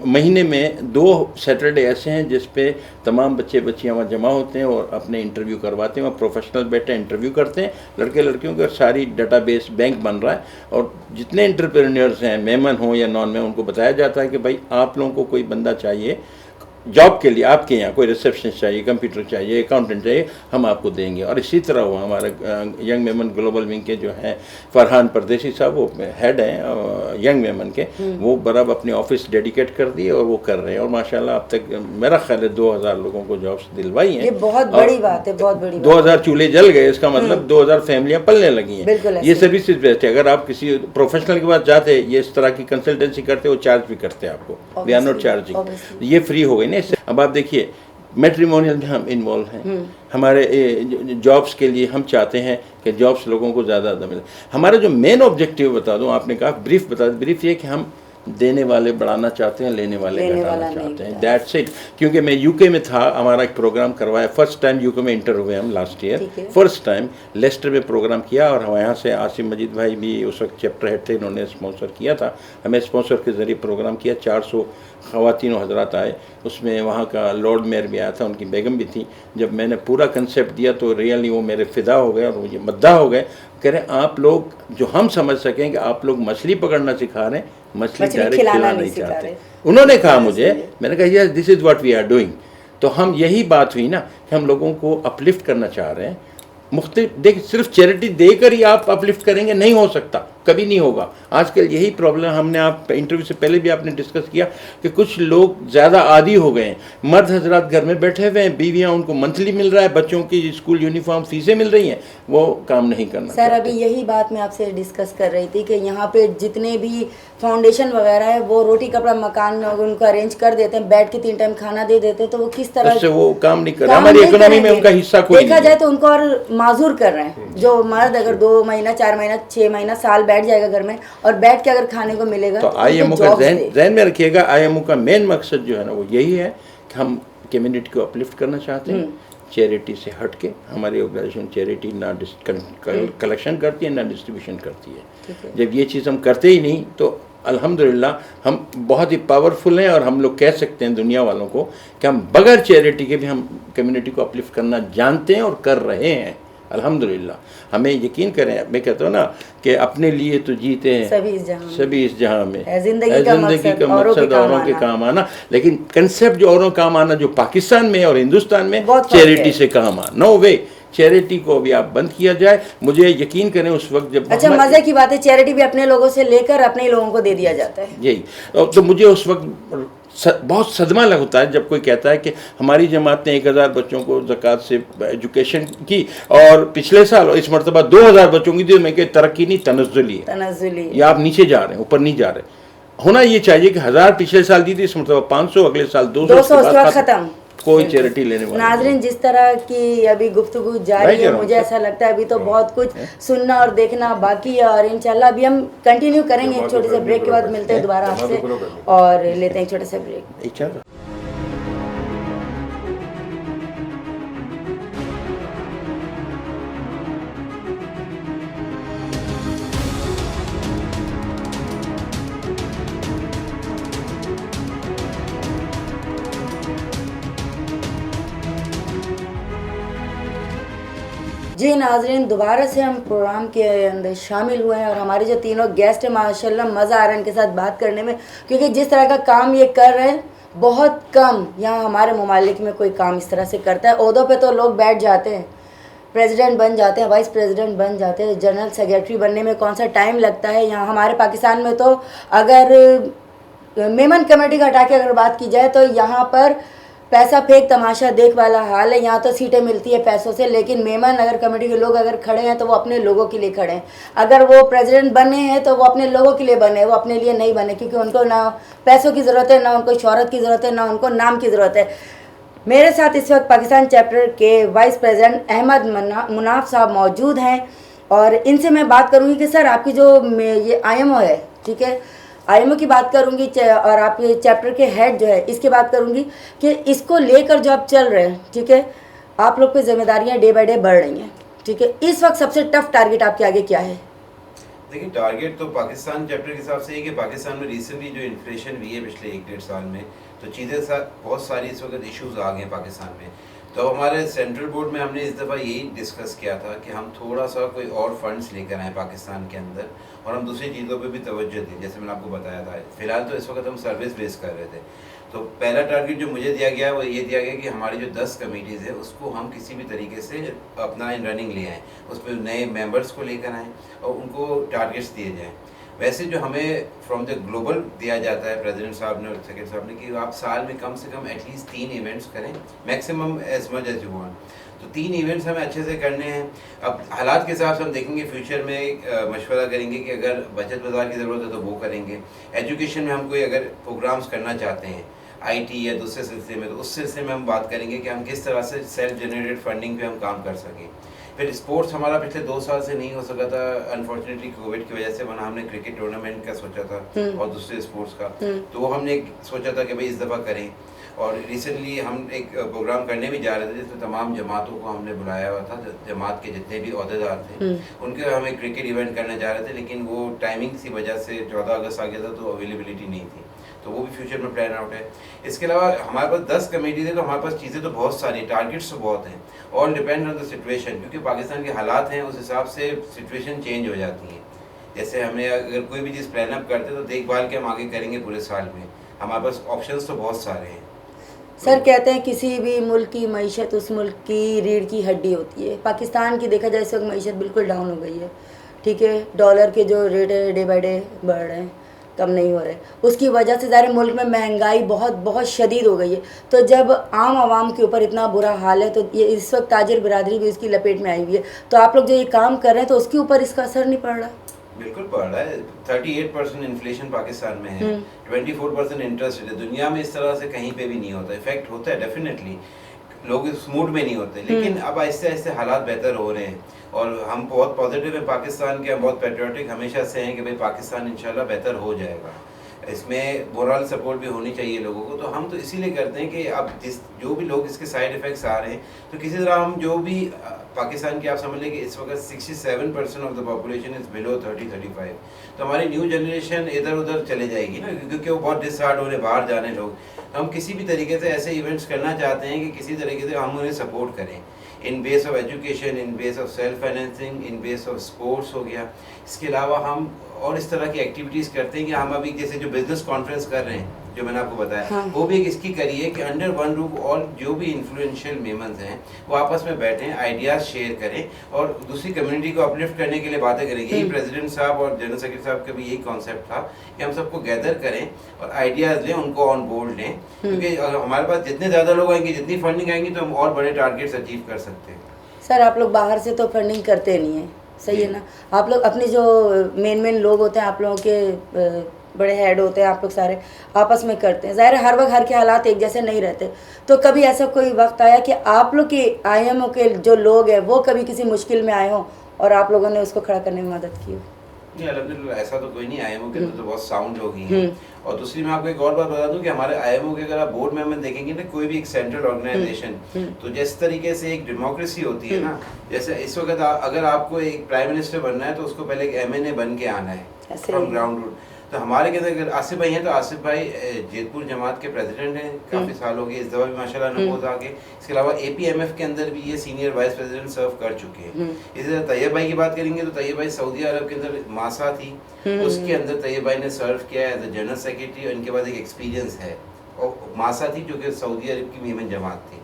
Speaker 4: महीने में 2 सैटरडे ऐसे हैं जिस पे तमाम बच्चे बच्चियाँ वहाँ जमा होते हैं और अपने इंटरव्यू करवाते हैं। वहाँ प्रोफेशनल बैठे इंटरव्यू करते हैं, लड़के लड़कियों का सारी डाटाबेस बैंक बन रहा है। और जितने एंटरप्रेन्योर्स हैं, मेमन हो या नॉन मेमन, उनको बताया जाता है कि भाई आप लोगों को कोई बंदा चाहिए जॉब के लिए, आपके यहाँ कोई रिसेप्शनिस्ट चाहिए, कंप्यूटर चाहिए, अकाउंटेंट चाहिए, हम आपको देंगे। और इसी तरह हुआ हमारा यंग मेमन ग्लोबल विंग के जो हैं फरहान परदेसी साहब, वो हेड हैं यंग मेमन के, वो बराबर अपने ऑफिस डेडिकेट कर दिए और वो कर रहे हैं। और माशाल्लाह अब तक मेरा ख्याल है 2000 लोगों को जॉब्स दिलवाई हैं।
Speaker 1: ये बहुत बड़ी बात है, बहुत बड़ी
Speaker 4: 2000 चूल्हे जल गए, इसका मतलब 2000 फैमिलियाँ पलने लगी हैं। ये सर्विसेज बेस्ट है। अगर आप किसी प्रोफेशनल के पास जाते, ये इस तरह की कंसल्टेंसी करते, वो चार्ज भी करते हैं आपको, वी आर नॉट चार्जिंग। ये फ्री हो गई ना इससे। अब आप देखिए, मैट्रिमोनियल में हम इन्वॉल्व हैं। हमारे जॉब्स के लिए हम चाहते हैं कि जॉब्स लोगों को ज़्यादा मिले। हमारा जो मेन ऑब्जेक्टिव बता दूं, आपने कहा ब्रीफ बता दूं, ब्रीफ ये कि हम देने वाले बढ़ाना चाहते हैं, लेने वाले घटाना चाहते हैं, दैट्स इट। क्योंकि मैं यूके में था, हमारा एक प्रोग्राम करवाया, फर्स्ट टाइम यूके में इंटर हुए हम last year, first time Leicester में प्रोग्राम किया। और यहाँ से आसिम मजीद भाई भी उस वक्त चैप्टर हेड थे, इन्होंने स्पॉन्सर किया था, हमें स्पॉन्सर के ज़रिए प्रोग्राम किया। 400 ख़वातीन और हज़रात आए, उसमें वहाँ का लॉर्ड मेयर भी आया था, उनकी बेगम भी थी। जब मैंने पूरा कंसेप्ट दिया तो रियली वो मेरे फ़िदा हो गए और मुझे मद्दा हो गए। कह रहे आप लोग जो हम समझ सकें कि आप लोग मछली पकड़ना सिखा रहे हैं, मछली डायरेक्ट खिलाना नहीं चाहते। उन्होंने कहा मुझे, मैंने कहा yes this is what we are doing. तो हम यही बात हुई ना कि हम लोगों को अपलिफ्ट करना चाह रहे हैं। मुख्तलिफ देखिए, सिर्फ चैरिटी देकर ही आप अपलिफ्ट करेंगे नहीं हो सकता, कभी नहीं होगा। आजकल यही प्रॉब्लम, हमने आप इंटरव्यू से पहले भी आपने डिस्कस किया कि कुछ लोग ज़्यादा आदी हो गए हैं। मर्द हजरात घर में बैठे हुए हैं, बीवियाँ उनको मंथली मिल रहा है, बच्चों की स्कूल यूनिफॉर्म फीसें मिल रही हैं, वो काम नहीं करना
Speaker 1: सर अभी यही बात मैं आपसे डिस्कस कर रही थी कि यहाँ पे जितने भी फाउंडेशन वगैरह है वो रोटी कपड़ा मकान उनको अरेंज कर देते हैं, बैठ के 3 टाइम खाना दे देते हैं, तो वो किस तरह
Speaker 4: से वो काम नहीं कर रहे, हमारी इकोनॉमी में उनका हिस्सा कोई
Speaker 1: देखा जाए तो उनको और माजूर कर रहे हैं। जो मर्द अगर 2 महीना 4 महीना 6 महीना साल बैठ जाएगा घर में और बैठ के अगर खाने को मिलेगा
Speaker 4: तो IMO का जहन में रखिएगा। IMO का मेन मकसद जो है ना वो यही है कि हम कम्युनिटी को अपलिफ्ट करना चाहते हैं, चैरिटी से हट के। हमारी ऑर्गेनाइजेशन चैरिटी ना कलेक्शन करती है ना डिस्ट्रीब्यूशन करती है। जब ये चीज़ हम करते ही नहीं तो अल्हम्दुलिल्लाह हम बहुत ही पावरफुल हैं और हम लोग कह सकते हैं दुनिया वालों को कि हम बगैर चैरिटी के भी हम कम्युनिटी को अपलिफ्ट करना जानते हैं और कर रहे हैं अल्हम्दुलिल्लाह। हमें यकीन करें, मैं कहता हूँ ना कि अपने लिए तो जीते हैं सभी इस जहां में,
Speaker 1: जिंदगी का मकसद
Speaker 4: औरों के काम आना। लेकिन कंसेप्ट जो औरों काम आना जो पाकिस्तान में और हिंदुस्तान में चैरिटी से काम आना, नो वे। चैरिटी को अभी आप बंद किया जाए, मुझे यकीन करें उस वक्त जब
Speaker 1: अच्छा मजे की बात है, चैरिटी भी अपने लोगों से लेकर अपने ही लोगों को दे दिया जाता है।
Speaker 4: यही तो मुझे उस वक्त बहुत सदमा लगता है जब कोई कहता है कि हमारी जमात ने 1000 बच्चों को ज़कात से एजुकेशन की और पिछले साल इस मरतबा 2000 बच्चों की दी। मैं कह तरक्की नहीं, तनज़्ज़ुली है, या आप नीचे जा रहे हैं, ऊपर नहीं जा रहे। होना ये चाहिए कि 1000 पिछले साल दी थी, इस मरतबा 500, अगले साल 200 उसके बाद
Speaker 1: खत्म,
Speaker 4: कोई चैरिटी लेने वाला।
Speaker 1: नाज़रीन जिस तरह की अभी गुफ्तगू जारी है, मुझे ऐसा लगता है अभी तो बहुत कुछ सुनना और देखना बाकी है और इंशाल्लाह अभी हम कंटिन्यू करेंगे। एक छोटे से ब्रेक के बाद मिलते हैं दोबारा आपसे और लेते हैं एक छोटे से ब्रेक। जी नाजरीन, दोबारा से हम प्रोग्राम के अंदर शामिल हुए हैं और हमारे जो तीनों गेस्ट हैं माशाल्लाह मज़ा आ रहा है इनके साथ बात करने में, क्योंकि जिस तरह का काम ये कर रहे हैं बहुत कम यहाँ हमारे ममालिक में कोई काम इस तरह से करता है। ओहदों पे तो लोग बैठ जाते हैं, प्रेसिडेंट बन जाते हैं, वाइस प्रेसिडेंट बन जाते हैं, जनरल सेक्रेटरी बनने में कौन सा टाइम लगता है। यहाँ हमारे पाकिस्तान में तो अगर मेमन कमेटी का हटा के अगर बात की जाए तो यहाँ पर पैसा फेंक तमाशा देख वाला हाल है। यहाँ तो सीटें मिलती है पैसों से, लेकिन मेमन अगर कमेटी के लोग अगर खड़े हैं तो वो अपने लोगों के लिए खड़े हैं। अगर वो प्रेसिडेंट बने हैं तो वो अपने लोगों के लिए बने, वो अपने लिए नहीं बने, क्योंकि उनको ना पैसों की ज़रूरत है, ना उनको शोहरत की ज़रूरत है, ना उनको नाम की ज़रूरत है। मेरे साथ इस वक्त पाकिस्तान चैप्टर के वाइस प्रेसिडेंट अहमद मुनाफ साहब मौजूद हैं और इनसे मैं बात करूँगी कि सर आपकी जो ये IMO है, ठीक है, IMO की बात करूंगी और आप ये चैप्टर के हेड जो है इसकी बात करूंगी कि इसको लेकर जो आप चल रहे हैं, ठीक है, आप लोग पे जिम्मेदारियां डे बाय डे बढ़ रही हैं, ठीक है, इस वक्त सबसे टफ टारगेट आपके आगे क्या है?
Speaker 2: देखिए टारगेट तो पाकिस्तान चैप्टर के हिसाब से ये कि पाकिस्तान में रिसेंटली जो इन्फ्लेशन हुई है पिछले 1-1.5 साल में, तो चीज़ें बहुत सारी इस वक्त इश्यूज आ गए हैं पाकिस्तान में। तो हमारे सेंट्रल बोर्ड में हमने इस दफ़ा यही डिस्कस किया था कि हम थोड़ा सा कोई और फंड्स लेकर आए पाकिस्तान के अंदर और हम दूसरी चीज़ों पे भी तवज्जो दें, जैसे मैंने आपको बताया था। फ़िलहाल तो इस वक्त हम सर्विस बेस कर रहे थे। तो पहला टारगेट जो मुझे दिया गया वो ये दिया गया कि हमारी जो 10 कमेटीज़ है उसको हम किसी भी तरीके से अपना इन रनिंग ले आएँ, उस पर नए मेंबर्स को लेकर आएँ और उनको टारगेट्स दिए जाएँ। वैसे जो हमें फ्रॉम द ग्लोबल दिया जाता है प्रेसिडेंट साहब ने और सेक्रेटरी साहब ने कि आप साल में कम से कम एटलीस्ट 3 इवेंट्स करें, maximum as much as you want. तो 3 इवेंट्स हमें अच्छे से करने हैं। अब हालात के हिसाब से हम देखेंगे, फ्यूचर में मशवरा करेंगे कि अगर बचत बाज़ार की ज़रूरत है तो वो करेंगे। एजुकेशन में हम कोई अगर प्रोग्राम्स करना चाहते हैं IT या दूसरे सिलसिले में, तो उस सिलसिले में हम बात करेंगे कि हम किस तरह से सेल्फ जनरेटेड फंडिंग पे हम काम कर सकें। फिर स्पोर्ट्स हमारा पिछले 2 साल से नहीं हो सका था, अनफॉर्चुनेटली कोविड की वजह से, वरना हमने क्रिकेट टूर्नामेंट का सोचा था और दूसरे स्पोर्ट्स का, तो वो हमने सोचा था कि भाई इस दफ़ा करें। और रिसेंटली हम एक प्रोग्राम करने भी जा रहे थे जिसमें तमाम जमातों को हमने बुलाया हुआ था, जमात के जितने भी अहदेदार थे उनके हम एक क्रिकेट इवेंट करने जा रहे थे, लेकिन वो टाइमिंग की वजह से 14 अगस्त आ गया था तो अवेलेबिलिटी नहीं थी, तो वो भी फ्यूचर में प्लान आउट है। इसके अलावा हमारे पास 10 कमेटीज है, तो हमारे पास चीज़ें तो बहुत सारी, टारगेट्स तो बहुत हैं, all depend on the situation, क्योंकि पाकिस्तान के हालात हैं उस हिसाब से सिचुएशन चेंज हो जाती है। जैसे हमें अगर कोई भी चीज़ प्लान अप करते तो देखभाल के हम आगे करेंगे पूरे साल में, हमारे पास ऑप्शंस तो बहुत सारे हैं।
Speaker 1: सर कहते हैं किसी भी मुल्क की मईशत उस मुल्क की रीढ़ की हड्डी होती है। पाकिस्तान की देखा जाए इस वक्त मईशत बिल्कुल डाउन हो गई है, ठीक है, डॉलर के जो रेट है डे बाय डे बढ़ रहे हैं, कम नहीं हो रहे। उसकी वजह से ज़ाहिर मुल्क में महंगाई बहुत बहुत शदीद हो गई है। तो जब आम आवाम के ऊपर इतना बुरा हाल है, तो ये इस वक्त ताजिर बिरादरी भी इसकी लपेट में आई हुई है। तो आप लोग जो ये काम कर रहे हैं, तो उसके ऊपर इसका असर नहीं पड़ रहा?
Speaker 2: बिल्कुल पड़ रहा है। 38% इन्फ्लेशन पाकिस्तान में है, 24% इंटरेस्ट रेट है। दुनिया में इस तरह से कहीं पे भी नहीं होता। इफेक्ट होता है डेफिनेटली, लोग इस मूड में नहीं होते, लेकिन अब आहिस्ते आहिस्ते हालात बेहतर हो रहे हैं और हम बहुत पॉजिटिव हैं पाकिस्तान के। हम बहुत पेट्रियाटिक हमेशा से हैं कि भाई पाकिस्तान इंशाल्लाह बेहतर हो जाएगा। इसमें मोरल सपोर्ट भी होनी चाहिए लोगों को। तो हम तो इसीलिए करते हैं कि अब जो भी लोग इसके साइड इफ़ेक्ट्स आ रहे हैं, तो किसी तरह हम जो भी पाकिस्तान की आप समझ लें कि इस वक्त 67% of the population is below 30-35, तो हमारी न्यू जनरेशन इधर उधर चले जाएगी ना, क्योंकि वो बहुत डिसहार्ड हो रहे बाहर जाने लोग। तो हम किसी भी तरीके से ऐसे इवेंट्स करना चाहते हैं कि किसी तरीके से हम उन्हें सपोर्ट करें, in base of education, in base of self financing, in base of sports हो गया। इसके अलावा हम और इस तरह की एक्टिविटीज़ करते हैं कि हम अभी जैसे जो बिजनेस कॉन्फ्रेंस कर रहे हैं, जो मैंने आपको बताया,
Speaker 1: हाँ।
Speaker 2: वो भी एक इसकी करिए कि अंडर वन रूफ और जो भी इन्फ्लुएंशियल मेमन्स हैं वो आपस में बैठें, आइडियाज़ शेयर करें और दूसरी कम्युनिटी को अपलिफ्ट करने के लिए बातें करें। यही प्रेसिडेंट साहब और जनरल सेक्रेटरी साहब का भी यही कॉन्सेप्ट था कि हम सबको गैदर करें और आइडियाज़ लें, उनको ऑन बोर्ड लें, क्योंकि हमारे पास जितने ज़्यादा लोग आएंगे, जितनी फंडिंग आएंगी, तो हम और बड़े टारगेट्स अचीव कर सकते हैं।
Speaker 1: सर, आप लोग बाहर से तो फंडिंग करते नहीं हैं, सही है ना? आप लोग अपने जो मेन लोग होते हैं, आप लोगों के बड़े हेड होते हैं, आप लोग सारे आपस में करते हैं। ज़ाहिर है हर वक्त हर के हालात एक जैसे नहीं रहते। तो कभी ऐसा कोई वक्त आया कि आप लोग के IMO के जो लोग हैं वो कभी किसी मुश्किल में आए हों और आप लोगों ने उसको खड़ा करने में मदद की हो?
Speaker 2: नहीं, अल्हम्दुलिल्लाह ऐसा तो कोई नहीं। IMO के अंदर तो बहुत साउंड लोग ही हैं। और दूसरी मैं आपको एक और बात बता दूं कि हमारे IMO के अगर आप बोर्ड मेंबर देखेंगे ना, कोई भी एक सेंट्रल ऑर्गेनाइजेशन, तो जिस तरीके से एक डेमोक्रेसी होती है ना, जैसे इस वक्त अगर आपको एक प्राइम मिनिस्टर बनना है तो उसको पहले एक MNA बन के आना है फ्रॉम ग्राउंड रूट। तो हमारे के अंदर अगर आसिफ भाई हैं, तो आसिफ भाई जेतपुर जमात के प्रेसिडेंट हैं, काफ़ी साल हो गए, इस दफ़ा भी माशाल्लाह नमोज आ गए। इसके अलावा APMF के अंदर भी ये सीनियर वाइस प्रेसिडेंट सर्व कर चुके हैं। इसी तरह तैयब भाई की बात करेंगे तो तैयब भाई सऊदी अरब के अंदर मासा थी, उसके अंदर तैयब भाई ने सर्व किया एज ए जनरल सेक्रेटरी और इनके पास एक एक्सपीरियंस है। और मासा थी जो कि सऊदी अरब की मेमन जमात थी।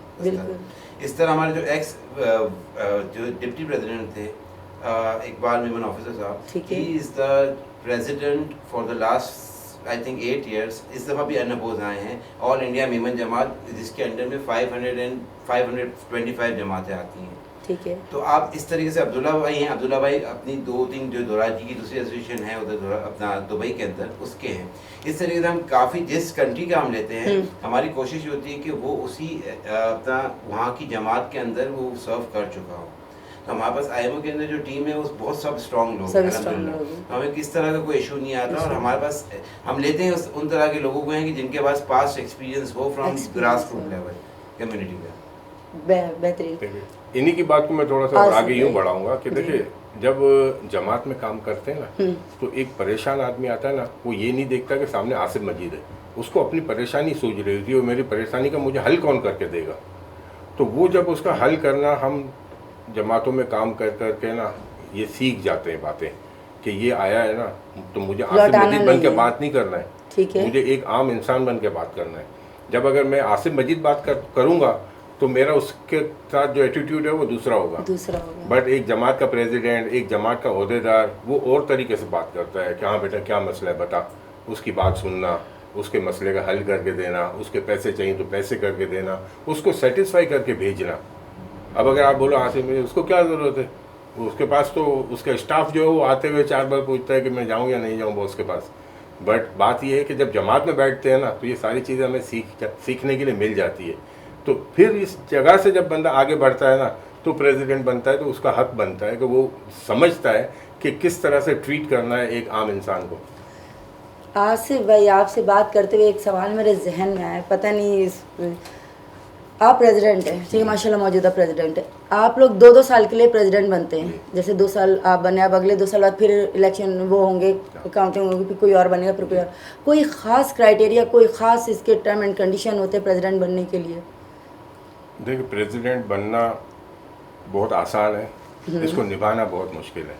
Speaker 2: इस तरह हमारे जो एक्स जो डिप्टी प्रेसिडेंट थे इकबाल मेमन ऑफिसर साहब, he is the president for the last I think 8 years। इस दफ़ा भी अनअपोज आए हैं ऑल इंडिया मेमन जमात, जिसके अंडर में 525 जमातें आती हैं।
Speaker 1: ठीक है।
Speaker 2: तो आप इस तरीके से अब्दुल्ला भाई हैं, अब्दुल्ला भाई अपनी 2-3 जो दोराजी की दूसरी एसोसिएशन है उधर अपना दुबई के अंदर, उसके हैं। इस तरीके से हम काफ़ी जिस कंट्री का हम लेते हैं, हमारी कोशिश होती है कि वो उसी अपना वहाँ की जमात के अंदर वो सर्व कर चुका हो। तो हमारे पास IMO के अंदर जो टीम है वो बहुत सब स्ट्रॉन्ग लोग हैं, अल्हम्दुलिल्लाह। हमें किस तरह का कोई इशू नहीं आता और हमारे पास हम लेते हैं उन तरह के लोगों को हैं कि जिनके पास पास्ट एक्सपीरियंस हो from grass root level community का।
Speaker 1: बेहतरीन।
Speaker 3: इन्हीं की बात को मैं थोड़ा सा आगे यूँ बढ़ाऊंगा कि देखिए, जब जमात में काम करते हैं ना, तो एक परेशान आदमी आता है ना, वो ये नहीं देखता कि सामने आसिफ मजीद है, उसको अपनी परेशानी सूझ रही होती है और मेरी परेशानी का मुझे हल कौन करके देगा। तो वो जब उसका हल करना हम जमातों में काम कर करके ना ये सीख जाते हैं बातें कि ये आया है ना, तो मुझे आसिफ मजीद बन के बात नहीं करना है,
Speaker 1: ठीक है,
Speaker 3: मुझे एक आम इंसान बन के बात करना है। जब अगर मैं आसिफ मजीद बात करूँगा तो मेरा उसके साथ जो एटीट्यूड है वो दूसरा होगा। बट एक जमात का प्रेसिडेंट, एक जमात का ओहदेदार, वो और तरीके से बात करता है कि हाँ बेटा क्या मसला है बता, उसकी बात सुनना, उसके मसले का हल करके देना, उसके पैसे चाहिए तो पैसे करके देना, उसको सेटिस्फाई करके भेजना। अब अगर आप बोलो आसिफ में उसको क्या ज़रूरत है, उसके पास तो उसका स्टाफ जो है वो आते हुए 4 बार पूछता है कि मैं जाऊँ या नहीं जाऊँ बॉस के पास। बट बात ये है कि जब जमात में बैठते हैं ना, तो ये सारी चीज़ें हमें सीखने के लिए मिल जाती है। तो फिर इस जगह से जब बंदा आगे बढ़ता है ना, तो प्रेसिडेंट बनता है, तो उसका हक बनता है कि वो समझता है कि किस तरह से ट्रीट करना है एक आम इंसान को।
Speaker 1: आसिफ भाई, आपसे बात करते हुए एक सवाल मेरे जहन में आया, पता नहीं आप प्रेसिडेंट हैं, ठीक है, माशाल्लाह मौजूदा प्रेसिडेंट है, आप लोग 2-2 साल के लिए प्रेसिडेंट बनते हैं, जैसे 2 साल आप बने, अब अगले 2 साल बाद फिर इलेक्शन वो होंगे, काउंटिंग होगी, फिर कोई और बनेगा, फिर कोई और। कोई ख़ास क्राइटेरिया, कोई ख़ास इसके टर्म एंड कंडीशन होते हैं प्रेसिडेंट बनने के लिए?
Speaker 3: देखिए, प्रेसिडेंट बनना बहुत आसान है, इसको निभाना बहुत मुश्किल है।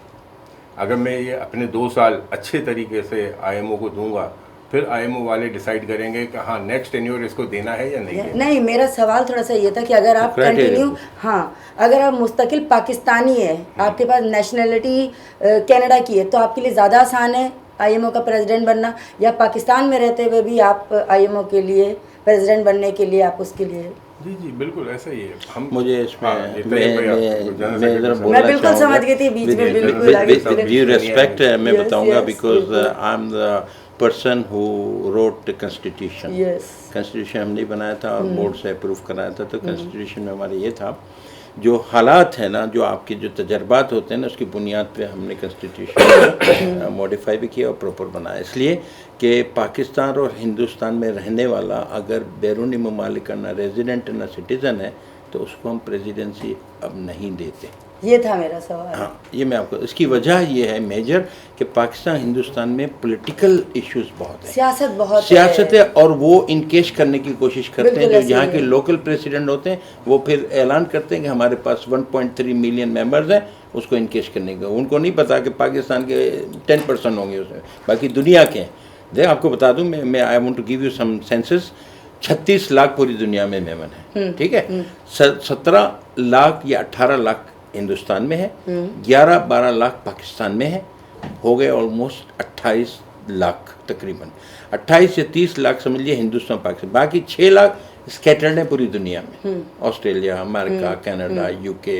Speaker 3: अगर मैं ये अपने 2 साल अच्छे तरीके से IMO को दूंगा फिर आईएमओ वाले डिसाइड करेंगे कि हाँ नेक्स्ट टेन्योर इसको देना है या नहीं है।
Speaker 1: नहीं, मेरा सवाल थोड़ा सा ये था कि अगर आप कंटिन्यू, हाँ, अगर आप मुस्तकिल पाकिस्तानी है, आपके पास नेशनलिटी कनाडा की है, तो आपके लिए ज़्यादा आसान है आईएमओ का प्रेसिडेंट बनना, या पाकिस्तान में रहते हुए भी आप आईएमओ के लिए प्रेसिडेंट बनने के लिए आप उसके लिए?
Speaker 3: जी जी बिल्कुल ऐसा ही है। हम
Speaker 4: मुझे इसमें
Speaker 1: मैं बिल्कुल समझ गई थी बीच में, बिल्कुल
Speaker 4: ड्यू रिस्पेक्ट मैं बताऊंगा because I am the person who wrote constitution. Constitution हम नहीं बनाया था और बोर्ड से अप्रूव कराया था, तो कॉन्स्टिट्यूशन में हमारा ये था जो हालात है ना, जो आपके जो तजर्बात होते हैं ना, उसकी बुनियाद पे हमने कॉन्स्टिट्यूशन मॉडिफाई भी किया और प्रॉपर बनाया, इसलिए कि पाकिस्तान और हिंदुस्तान में रहने वाला अगर बैरूनी ममालिक का ना रेजिडेंट ना सिटीज़न है तो उसको हम प्रेसिडेंसी अब नहीं देते।
Speaker 1: ये था मेरा सवाल।
Speaker 4: हाँ, ये मैं आपको, इसकी वजह ये है मेजर कि पाकिस्तान हिंदुस्तान में पॉलिटिकल इश्यूज बहुत है, सियासत है और वो इनकेश करने की कोशिश करते हैं। जो यहाँ के लोकल प्रेसिडेंट होते हैं वो फिर ऐलान करते हैं कि हमारे पास 1.3 मिलियन मेंबर्स हैं, उसको इनकेश करने का। उनको नहीं पता कि पाकिस्तान के 10% होंगे उसमें, बाकी दुनिया के हैं। देख आपको बता दूं, मैं I want to give you some census. 36 lakh पूरी दुनिया में मेमन है, ठीक है। 17 लाख या 18 लाख हिंदुस्तान में है, 11-12 लाख पाकिस्तान में है, हो गए ऑलमोस्ट 28 लाख तकरीबन। 28 से 30 लाख समझ लिए हिंदुस्तान पाकिस्तान, बाकी 6 लाख स्कैटर्ड है पूरी दुनिया में, Australia, America, Canada, UK,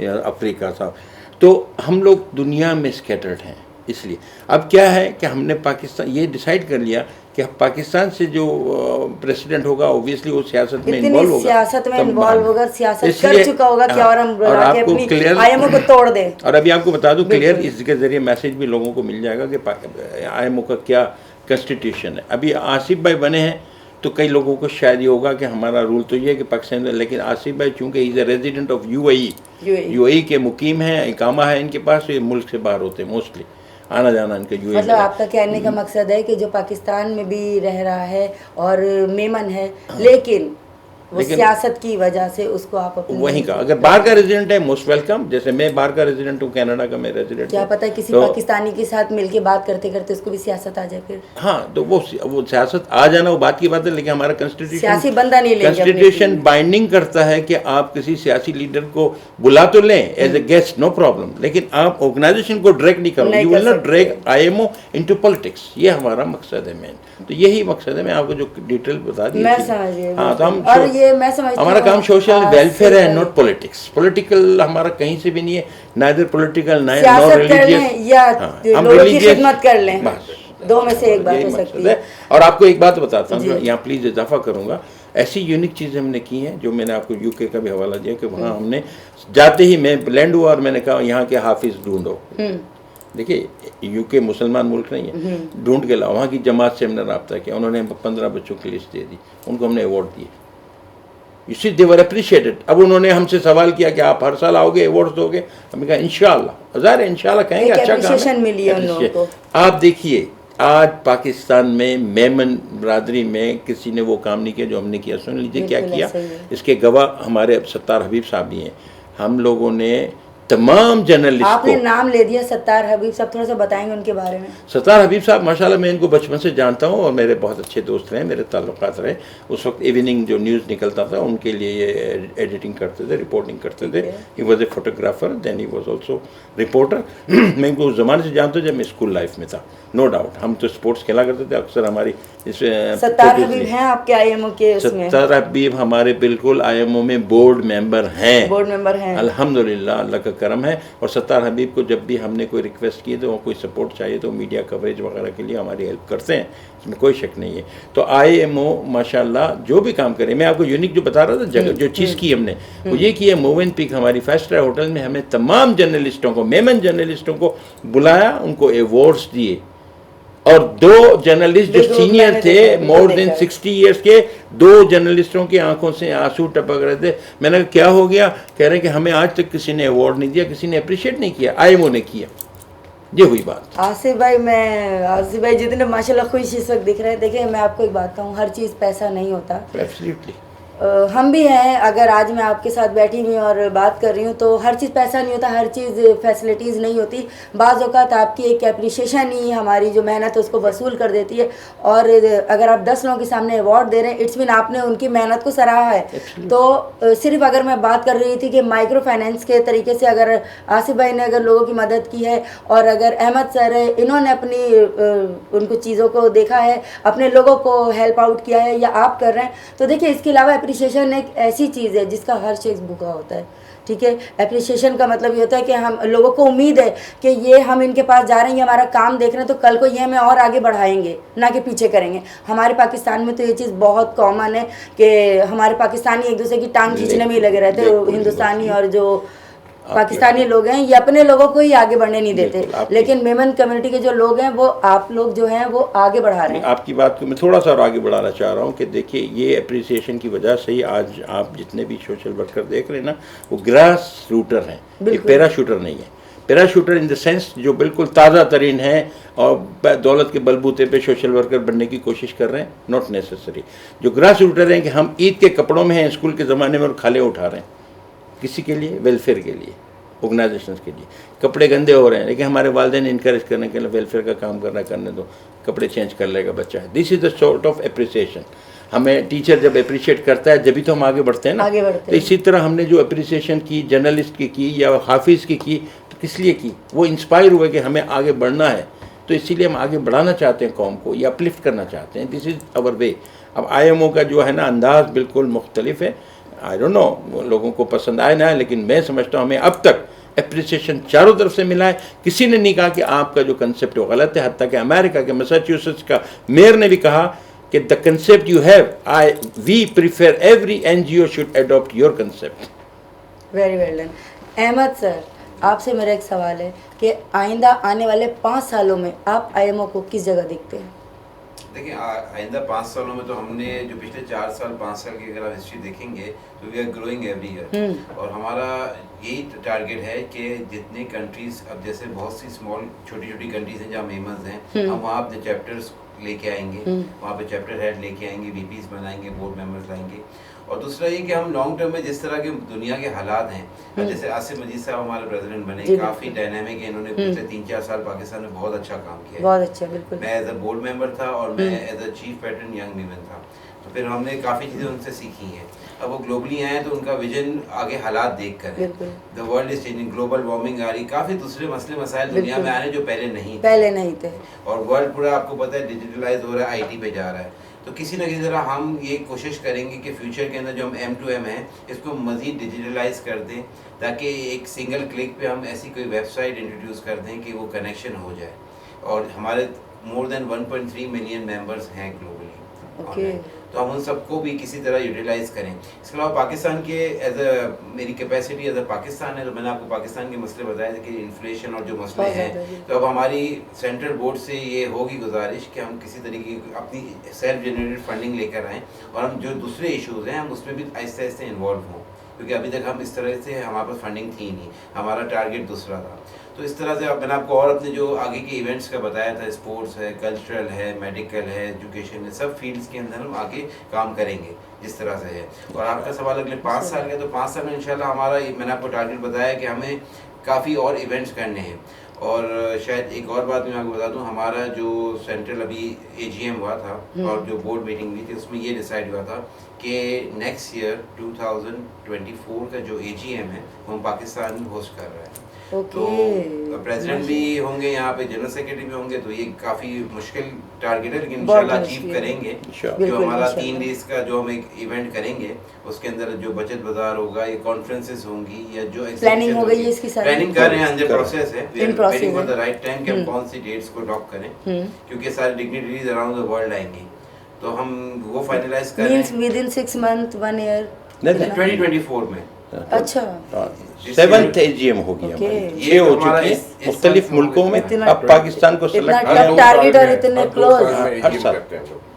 Speaker 4: Africa सब। तो हम लोग दुनिया में स्कैटर्ड हैं। इसलिए अब क्या है कि हमने पाकिस्तान ये डिसाइड कर लिया कि पाकिस्तान से जो प्रेसिडेंट होगा ऑब्वियसली वो सियासत में इन्वॉल्व होगा,
Speaker 1: सियासत कर चुका होगा क्या, और हम
Speaker 4: आपको क्लियर
Speaker 1: आईएमओ को तोड़ दें।
Speaker 4: और अभी आपको बता दूं क्लियर, इसके जरिए मैसेज भी लोगों को मिल जाएगा कि आईएमओ का क्या कॉन्स्टिट्यूशन है। अभी आसिफ भाई बने हैं तो कई लोगों को शायद ये होगा कि हमारा रूल तो ये है कि पाकिस्तान, लेकिन आसिफ भाई चूंकि is a resident of UAE के मुकीम हैं, इकामा है इनके पास, ये मुल्क से बाहर होते हैं मोस्टली, आना जाना इनका यूएई।
Speaker 1: मतलब आपका कहने का मकसद है कि जो पाकिस्तान में भी रह रहा है और मेमन है, लेकिन वो सियासत की वजह से उसको आप अपने
Speaker 4: वहीं का, अगर बाहर का रेजिडेंट है मोस्ट वेलकम। जैसे मैं बाहर का रेजिडेंट हूँ, कनाडा का मैं रेजिडेंट।
Speaker 1: क्या पता है किसी पाकिस्तानी के साथ मिलके बात करते करते उसको भी सियासत आ जाए फिर।
Speaker 4: हाँ, तो वो सियासत आ जाना वो बात की बात है, लेकिन हमारा कॉन्स्टिट्यूशन
Speaker 1: सियासी बंदा नहीं लेंगे।
Speaker 4: कॉन्स्टिट्यूशन बाइंडिंग करता है कि आप किसी सियासी लीडर को बुला तो लें as a guest, no problem, लेकिन आप ऑर्गेनाइजेशन को ड्रैग नहीं करो। You will not drag IMO into politics. ये हमारा मकसद है मेन, तो यही मकसद है। मैं आपको जो डिटेल बता दी,
Speaker 1: मैं समझ गई।
Speaker 4: हाँ, तो हम
Speaker 1: और ये मैं समझती
Speaker 4: हमारा काम सोशल वेलफेयर है, नॉट पॉलिटिक्स। पॉलिटिकल हमारा कहीं से भी नहीं है, नाइदर पॉलिटिकल नॉट रिलीजियस,
Speaker 1: या लोगों की खिदमत कर लें, दो में से एक बात हो सकती है।
Speaker 4: और आपको एक बात बताता हूँ, यहाँ प्लीज इजाफा करूंगा, ऐसी यूनिक चीज़ें हमने की हैं जो मैंने आपको यूके का भी हवाला दिया कि वहाँ हमने जाते ही मैं लैंड हुआ और मैंने कहा यहाँ के हाफिज ढूंढो। देखिए यूके मुसलमान मुल्क नहीं है, ढूंढ के लाओ। वहाँ की जमात से हमने रब्ता किया, उन्होंने 15 बच्चों की लिस्ट दे दी, उनको हमने अवार्ड दिए। You see they were appreciated. अब उन्होंने हमसे सवाल किया कि आप हर साल आओगे अवार्ड दोगे? हमने कहा इंशाल्लाह, ज़ाहिर है इंशाल्लाह कहेंगे, अच्छा काम है। आप देखिए आज पाकिस्तान में मेमन बरादरी में किसी ने वो काम नहीं किया जो हमने किया। सुन लीजिए क्या किया, इसके गवाह हमारे सत्तार हबीब साहब भी हैं। हम लोगों ने तमाम जर्नलिस्ट,
Speaker 1: आपने नाम ले दिया सत्तार हबीब साहब, थोड़ा सा बताएंगे उनके बारे में।
Speaker 4: सत्तार हबीब साहब माशाल्लाह मैं इनको बचपन से जानता हूँ और मेरे बहुत अच्छे दोस्त रहे, मेरे ताल्लुकात रहे। उस वक्त इवनिंग जो न्यूज़ निकलता था उनके लिए ये एडिटिंग करते थे, रिपोर्टिंग करते थे। He was a photographer, then he was also reporter. मैं इनको उस ज़माने से जानता हूँ जब मैं स्कूल लाइफ में था, नो डाउट। हम तो स्पोर्ट्स खेला करते थे अक्सर। हमारी
Speaker 1: सत्तार हबीब हैं आपके आईएमओ के उसमें?
Speaker 4: सत्तार हबीब हमारे बिल्कुल आईएमओ में बोर्ड मेंबर हैं,
Speaker 1: बोर्ड मेंबर हैं,
Speaker 4: अल्हम्दुलिल्लाह, अल्लाह का करम है। और सत्तार हबीब को जब भी हमने कोई रिक्वेस्ट की तो कोई सपोर्ट चाहिए तो मीडिया कवरेज वगैरह के लिए हमारी हेल्प करते हैं, इसमें कोई शक नहीं है। तो आईएमओ माशाल्लाह जो भी काम करे, मैं आपको यूनिक जो बता रहा था जगह जो चीज़ की हमने वो ये की है, मोवेनपिक हमारी 5 स्टार होटल में हमें तमाम जर्नलिस्टों को, मेमन जर्नलिस्टों को बुलाया, उनको अवार्ड्स दिए। और 2 जर्नलिस्ट जो सीनियर थे, मोर देन 60 इयर्स के, 2 जर्नलिस्टों की आंखों से आंसू टपक रहे थे। मैंने कहा क्या हो गया? कह रहे हैं कि हमें आज तक किसी ने अवार्ड नहीं दिया, किसी ने अप्रिशिएट नहीं किया, आईएमओ ने किया। ये हुई बात।
Speaker 1: आसिफ भाई जितने माशाल्लाह खुश इस वक्त दिख रहे हैं, देखिए मैं आपको एक बात कहूँ, हर चीज़ पैसा नहीं होता।
Speaker 4: एब्सोल्युटली।
Speaker 1: हम भी हैं। अगर आज मैं आपके साथ बैठी हुई और बात कर रही हूँ तो हर चीज़ पैसा नहीं होता, हर चीज़ फैसिलिटीज़ नहीं होती। बाज़ औक़ात आपकी एक एप्रिसिएशन ही हमारी जो मेहनत है उसको वसूल कर देती है। और अगर आप 10 लोगों के सामने अवार्ड दे रहे हैं, इट्स मीन आपने उनकी मेहनत को सराहा है। तो सिर्फ अगर मैं बात कर रही थी कि माइक्रो फाइनेंस के तरीके से अगर आसिफ भाई ने अगर लोगों की मदद की है और अगर अहमद सर है, इन्होंने अपनी उनको चीज़ों को देखा है, अपने लोगों को हेल्प आउट किया है, या आप कर रहे हैं, तो देखिए इसके अलावा एप्रिसिएशन एक ऐसी चीज़ है जिसका हर शख्स भूखा होता है। ठीक है, एप्रिसिएशन का मतलब ये होता है कि हम लोगों को उम्मीद है कि ये हम इनके पास जा रहे हैं, ये हमारा काम देख रहे हैं, तो कल को ये हमें और आगे बढ़ाएंगे, ना कि पीछे करेंगे। हमारे पाकिस्तान में तो ये चीज़ बहुत कॉमन है कि हमारे पाकिस्तानी एक दूसरे की टांग खींचने में ही लगे रहते हैं। हिंदुस्तानी और जो पाकिस्तानी लोग हैं ये अपने लोगों को ही आगे बढ़ने नहीं देते, लेकिन मेमन कम्युनिटी के जो लोग हैं वो आप लोग जो हैं वो आगे बढ़ा रहे हैं।
Speaker 4: आपकी बात को मैं थोड़ा सा और आगे बढ़ाना चाह रहा हूँ कि देखिए ये अप्रिसिएशन की वजह से ही आज आप जितने भी सोशल वर्कर देख रहे हैं ना, वो ग्रास रूटर हैं, ये पैराशूटर नहीं है। पैराशूटर इन द सेंस जो बिल्कुल ताज़ा तरीन है और दौलत के बलबूते पे सोशल वर्कर बनने की कोशिश कर रहे हैं, नॉट नेसेसरी। जो ग्रास रूटर हैं कि हम ईद के कपड़ों में हैं स्कूल के ज़माने में और खाले उठा रहे हैं, किसी के लिए, वेलफेयर के लिए, ऑर्गेनाइजेशंस के लिए। कपड़े गंदे हो रहे हैं लेकिन हमारे वालिदैन इनकरेज करने के लिए वेलफेयर का काम करने दो, कपड़े चेंज कर लेगा बच्चा। This is the sort of appreciation. हमें टीचर जब अप्रिशिएट करता है जब तो हम आगे बढ़ते हैं ना,
Speaker 1: आगे बढ़ते
Speaker 4: तो इसी तरह हमने जो अप्रिसिएशन की जर्नलिस्ट की या हाफिज़ की तो किस लिए की? वो इंस्पायर हुए कि हमें आगे बढ़ना है, तो इसीलिए हम आगे बढ़ाना चाहते हैं कौम को या अपलिफ्ट करना चाहते हैं। This is our way. अब IMO का जो है ना अंदाज़ बिल्कुल मुख्तलिफ है। आई डोंट नो लोगों को पसंद आए ना, लेकिन मैं समझता हूँ हमें अब तक एप्रिसिएशन चारों तरफ से मिला है। किसी ने नहीं कहा कि आपका जो कंसेप्ट है वो गलत है। हत्ता कि अमेरिका के मैसाचुसेट्स का मेयर ने भी कहा कि the concept you have, we prefer every NGO should adopt your concept.
Speaker 1: Very well done. Ahmed sir, आपसे मेरा एक सवाल है कि आइंदा आने वाले 5 सालों में आप IMO को किस जगह देखते हैं?
Speaker 2: देखिए आइंदा 5 सालों में तो हमने जो पिछले 4 साल 5 साल की अगर आप हिस्ट्री देखेंगे तो we are growing every year. और हमारा यही टारगेट है कि जितने कंट्रीज, अब जैसे बहुत सी स्मॉल छोटी छोटी कंट्रीज हैं जहाँ मेमर्स हैं, हम वहाँ अपने चैप्टर्स लेके आएंगे, वहाँ पे चैप्टर हेड लेके आएंगे, VPs बनाएंगे, बोर्ड मेंबर्स लाएंगे। और दूसरा ये कि हम लॉन्ग टर्म में जिस तरह के दुनिया के हालात हैं, जैसे आसिफ मजीद साहब हमारे प्रेसिडेंट बने, काफ़ी डायनामिक है, इन्होंने पिछले 3-4 साल पाकिस्तान में बहुत अच्छा काम किया है।
Speaker 1: बहुत अच्छा, बिल्कुल।
Speaker 2: मैं एज अ बोर्ड मेंबर था और मैं as a chief patron young women था, तो फिर हमने काफ़ी चीज़ें उनसे सीखी हैं। अब वो ग्लोबली आए तो उनका विजन आगे हालात देख कर है। The world is changing, global warming आ रही, काफ़ी दूसरे मसले मसाइल दुनिया में आ रहे जो पहले नहीं थे। और वर्ल्ड पूरा आपको पता है डिजिटलाइज हो रहा है, IT पे जा रहा है। तो किसी न किसी तरह हम ये कोशिश करेंगे कि फ्यूचर के अंदर जो हम M2M है इसको मज़ीद डिजिटलाइज कर दें, ताकि एक सिंगल क्लिक पे हम ऐसी कोई वेबसाइट इंट्रोड्यूस कर दें कि वो कनेक्शन हो जाए। और हमारे मोर देन 1.3 मिलियन मेंबर्स हैं ग्लोबली, तो हम उन सबको भी किसी तरह यूटिलाइज करें। इसके अलावा पाकिस्तान के मेरी कैपेसिटी एज अ पाकिस्तान है, तो मैंने आपको पाकिस्तान के मसले बताए थे कि इन्फ्लेशन और जो मसले हैं, तो अब हमारी सेंट्रल बोर्ड से ये होगी गुजारिश कि हम किसी तरीके की अपनी सेल्फ जनरेटेड फंडिंग लेकर आएँ और हम जो दूसरे इशूज़ हैं हम उसमें भी आहिस्ते आहिस्ते इन्वॉल्व हों, क्योंकि अभी तक हम इस तरह से हमारे पास फंडिंग थी नहीं, हमारा टारगेट दूसरा था। तो इस तरह से मैंने आपको और अपने जो आगे के इवेंट्स का बताया था, स्पोर्ट्स है, कल्चरल है, मेडिकल है, एजुकेशन है, सब फील्ड्स के अंदर हम आगे काम करेंगे जिस तरह से है। और आपका सवाल अगले 5 साल का, तो 5 साल में इंशाल्लाह हमारा, मैंने आपको टारगेट बताया कि हमें काफ़ी और इवेंट्स करने हैं। और शायद एक और बात मैं आपको बता दूं, हमारा जो सेंट्रल अभी AGM हुआ था और जो बोर्ड मीटिंग हुई थी उसमें ये डिसाइड हुआ था कि नेक्स्ट ईयर 2024 का जो AGM है वो हम पाकिस्तान में होस्ट कर रहे हैं। तो प्रेसिडेंट भी होंगे यहाँ पे, जनरल सेक्रेटरी भी होंगे, तो ये काफ़ी मुश्किल टारगेट है, लेकिन इंशाल्लाह अचीव करेंगे। जो हमारा 3 डेज का जो हम एक इवेंट करेंगे उसके अंदर जो बचत बाजार होगा, ये कॉन्फ्रेंसेस होंगी या जो
Speaker 1: प्लानिंग हो गई है, इसकी सारी
Speaker 2: प्लानिंग कर रहे हैं, अंडर प्रोसेस है, we are waiting for the right time कि हम कौन सी डेट्स को लॉक करें, क्योंकि सारे डिग्निटरीज अराउंड द वर्ल्ड आएंगी, तो हम वो फाइनलाइज कर रहे हैं
Speaker 1: विद इन 6 मंथ 1 ईयर
Speaker 2: 2024 में।
Speaker 1: अच्छा,
Speaker 4: 7th AGM होगी हमारी, ये हो चुकी है मुख्तलिफ मुल्कों में। अब पाकिस्तान को सेलेक्ट
Speaker 1: करना टारगेट और इतने क्लोज
Speaker 3: हर साल।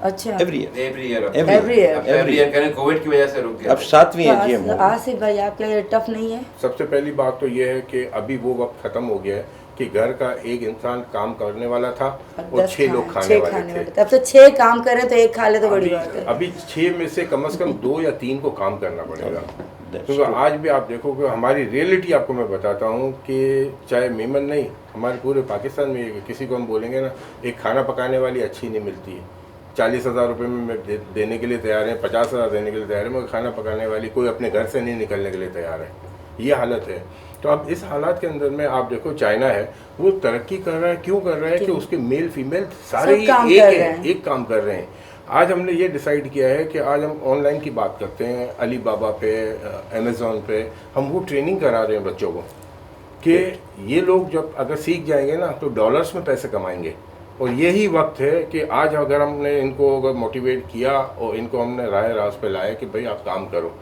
Speaker 1: अच्छा,
Speaker 2: एवरी ईयर करें, कोविड की वजह से रुक गया।
Speaker 4: अब 7वीं AGM होगी।
Speaker 1: आसिफ भाई आपके लिए टफ नहीं है?
Speaker 3: सबसे पहली बात तो ये है कि अभी वो वक्त ख़त्म हो गया है कि घर का एक इंसान काम करने वाला था और
Speaker 1: 10
Speaker 3: 6 लोग खाने
Speaker 1: छह
Speaker 3: वाले थे।
Speaker 1: तब तो 6 काम कर रहे हैं तो एक खा ले तो बड़ी बात है।
Speaker 3: अभी 6 में से कम 2 या 3 को काम करना पड़ेगा।
Speaker 4: That's
Speaker 3: क्योंकि
Speaker 4: true.
Speaker 3: आज भी आप देखोगे हमारी रियलिटी आपको मैं बताता हूँ कि चाहे मेमन नहीं, हमारे पूरे पाकिस्तान में किसी को हम बोलेंगे ना एक खाना पकाने वाली अच्छी नहीं मिलती है। 40,000 रुपये में मैं देने के लिए तैयार है, 50,000 देने के लिए तैयार है, मगर खाना पकाने वाली कोई अपने घर से नहीं निकलने के लिए तैयार है। ये हालत है। तो अब इस हालात के अंदर में आप देखो चाइना है, वो तरक्की कर रहा है। क्यों कर रहा है? कि उसके मेल फीमेल सारे ही
Speaker 1: काम
Speaker 3: एक
Speaker 1: कर रहे
Speaker 3: हैं,
Speaker 1: हैं।
Speaker 3: एक काम कर रहे हैं। आज हमने ये डिसाइड किया है कि आज हम ऑनलाइन की बात करते हैं, अली बाबा पे, अमेज़ॉन पे हम वो ट्रेनिंग करा रहे हैं बच्चों को कि ये लोग जब अगर सीख जाएंगे ना तो डॉलर्स में पैसे कमाएंगे। और यही वक्त है कि आज अगर हमने इनको अगर मोटिवेट किया और इनको हमने राह रास्त पे लाया कि भाई आप काम करो,